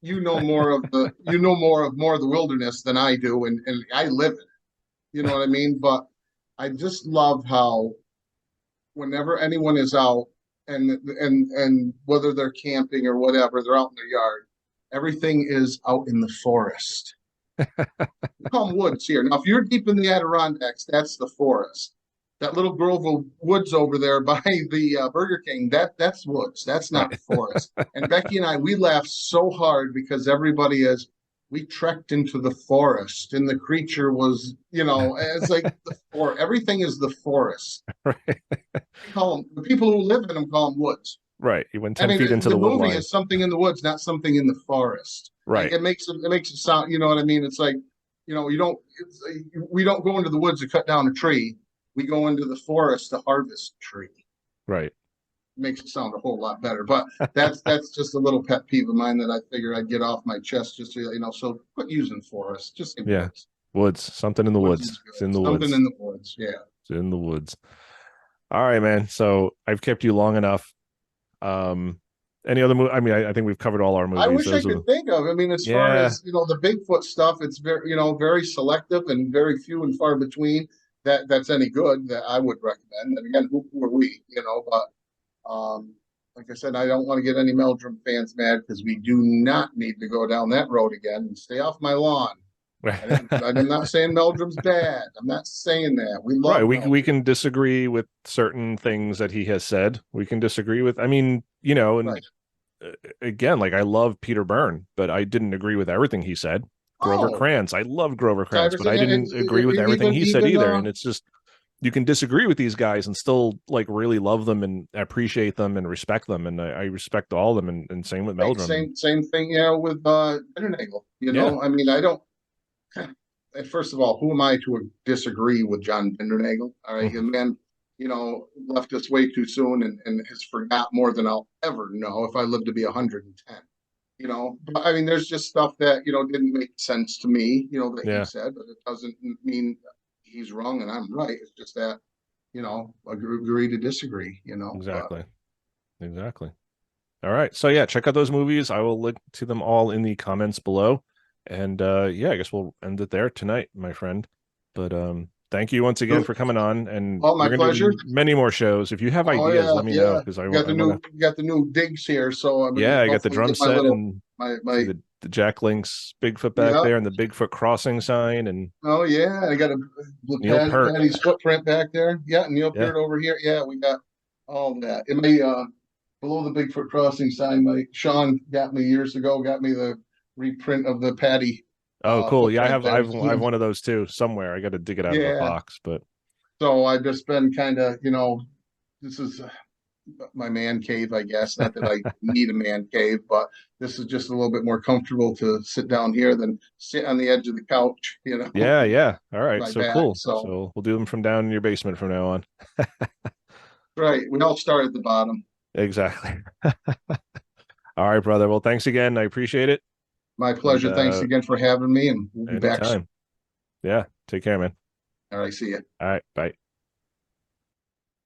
more of the wilderness than I do, and I live it. You know what I mean? But I just love how whenever anyone is out and whether they're camping or whatever, they're out in their yard. Everything is out in the forest. We call them woods here. Now, if you're deep in the Adirondacks, that's the forest. That little grove of woods over there by the Burger King, that's woods. That's not Right. the forest. And Becky and I, we laughed so hard because we trekked into the forest and the creature was, it's like everything is the forest. Right. The people who live in them call them woods. Right. You went I 10 mean, feet into the the wood movie line. is something in the woods, not something in the forest. Right. It makes it sound, you know what I mean? It's like, we don't go into the woods to cut down a tree. We go into the forest to harvest a tree. Right. It makes it sound a whole lot better. But that's just a little pet peeve of mine that I figure I'd get off my chest just to, so quit using forest. Just say Yeah. woods. Woods. Something in the woods. It's in the woods. Something in the woods. Yeah. It's in the woods. All right, man. So I've kept you long enough. Any other movie? I mean, I think we've covered all our movies. I wish Those I could think of. I mean, as far as the Bigfoot stuff, it's very selective and very few and far between that's any good that I would recommend. And again, who are we? But like I said, I don't want to get any Meldrum fans mad because we do not need to go down that road again. And stay off my lawn. I'm not saying Meldrum's bad. I'm not saying that. We love right. We can disagree with certain things that he has said. We can disagree with. I mean, and right. Again, like I love Peter Byrne, but I didn't agree with everything he said. Grover Krantz, I love Grover Krantz, but I didn't agree with everything he said either. And it's just you can disagree with these guys and still like really love them and appreciate them and respect them. And I respect all of them. And same with Meldrum. Same thing, with Bindernagel. I mean, I don't. First of all, who am I to disagree with John Bindernagel? All right, the man, left us way too soon and has forgot more than I'll ever know if I live to be 110. But I mean, there's just stuff that didn't make sense to me. That he said, but it doesn't mean he's wrong and I'm right. It's just that agree to disagree. Exactly. All right, so yeah, check out those movies. I will link to them all in the comments below. And I guess we'll end it there tonight, my friend. But thank you once again for coming on. And my pleasure. Many more shows. If you have ideas, let me know because I got the new digs here. So I got the drum set and the Jack Link's Bigfoot back there and the Bigfoot crossing sign and I got Patty's footprint back there. Yeah, Neil Peart over here. Yeah, we got all that. It may below the Bigfoot crossing sign. Sean got me years ago. Got me the reprint of the Patty. Oh, cool. Yeah, I have one of those too somewhere. I got to dig it out of the box, but so I've just been kind of, this is my man cave, I guess. Not that I need a man cave, but this is just a little bit more comfortable to sit down here than sit on the edge of the couch, Yeah. All right. So cool. So we'll do them from down in your basement from now on. Right. We all start at the bottom. Exactly. All right, brother. Well, thanks again. I appreciate it. My pleasure. And, thanks again for having me, and we'll be back soon. Yeah. Take care, man. All right. See you. All right. Bye.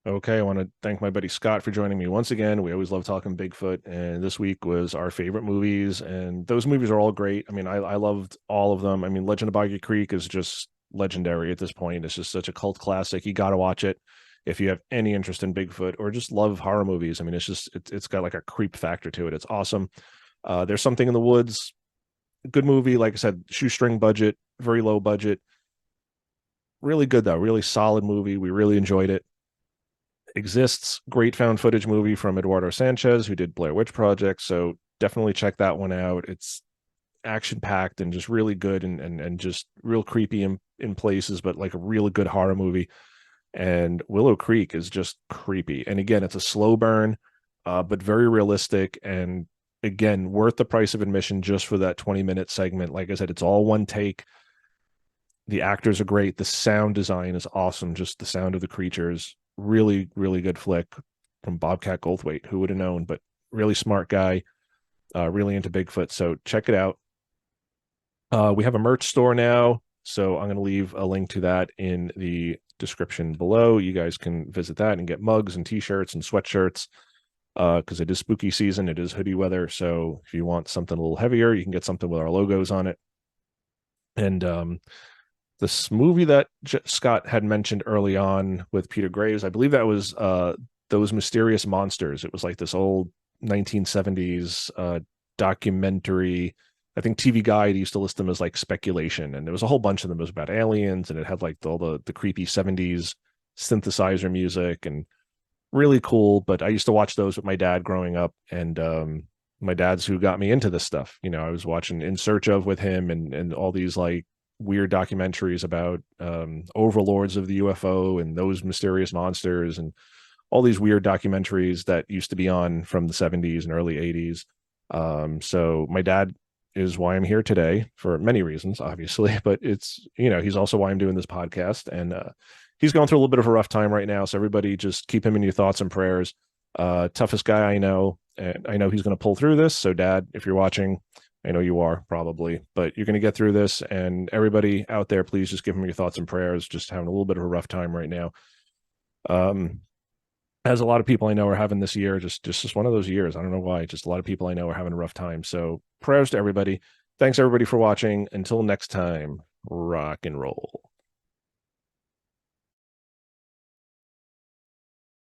Okay. I want to thank my buddy Scott for joining me once again. We always love talking Bigfoot. And this week was our favorite movies. And those movies are all great. I mean, I loved all of them. I mean, Legend of Boggy Creek is just legendary at this point. It's just such a cult classic. You got to watch it if you have any interest in Bigfoot or just love horror movies. I mean, it's got like a creep factor to it. It's awesome. There's Something in the Woods. Good movie. Like I said, shoestring budget, very low budget. Really good though. Really solid movie. We really enjoyed it. Exists, great found footage movie from Eduardo Sanchez, who did Blair Witch Project. So definitely check that one out. It's action packed and just really good and just real creepy in places, but like a really good horror movie. And Willow Creek is just creepy. And again, it's a slow burn, but very realistic. And again, worth the price of admission just for that 20-minute segment. Like I said, it's all one take. The actors are great. The sound design is awesome. Just the sound of the creatures. Really, really good flick from Bobcat Goldthwait. Who would have known? But really smart guy. Really into Bigfoot. So check it out. We have a merch store now. So I'm going to leave a link to that in the description below. You guys can visit that and get mugs and t-shirts and sweatshirts. because it is spooky season. It is hoodie weather. So if you want something a little heavier, you can get something with our logos on it. And this movie that Scott had mentioned early on with Peter Graves, I believe that was Those Mysterious Monsters. It was like this old 1970s documentary. I think TV Guide used to list them as like speculation, and there was a whole bunch of them. It was about aliens, and it had like all the creepy 70s synthesizer music, and really cool. But I used to watch those with my dad growing up, and my dad's who got me into this stuff. You know, I was watching In Search of with him, and all these like weird documentaries about overlords of the UFO and those mysterious monsters, and all these weird documentaries that used to be on from the 70s and early 80s. So my dad is why I'm here today for many reasons, obviously, but it's, you know, he's also why I'm doing this podcast. And he's going through a little bit of a rough time right now. So everybody just keep him in your thoughts and prayers. Toughest guy I know, and I know he's going to pull through this. So Dad, if you're watching, I know you are probably, but you're going to get through this. And everybody out there, please just give him your thoughts and prayers. Just having a little bit of a rough time right now. As a lot of people I know are having this year, just one of those years. I don't know why. Just a lot of people I know are having a rough time. So prayers to everybody. Thanks everybody for watching. Until next time, rock and roll.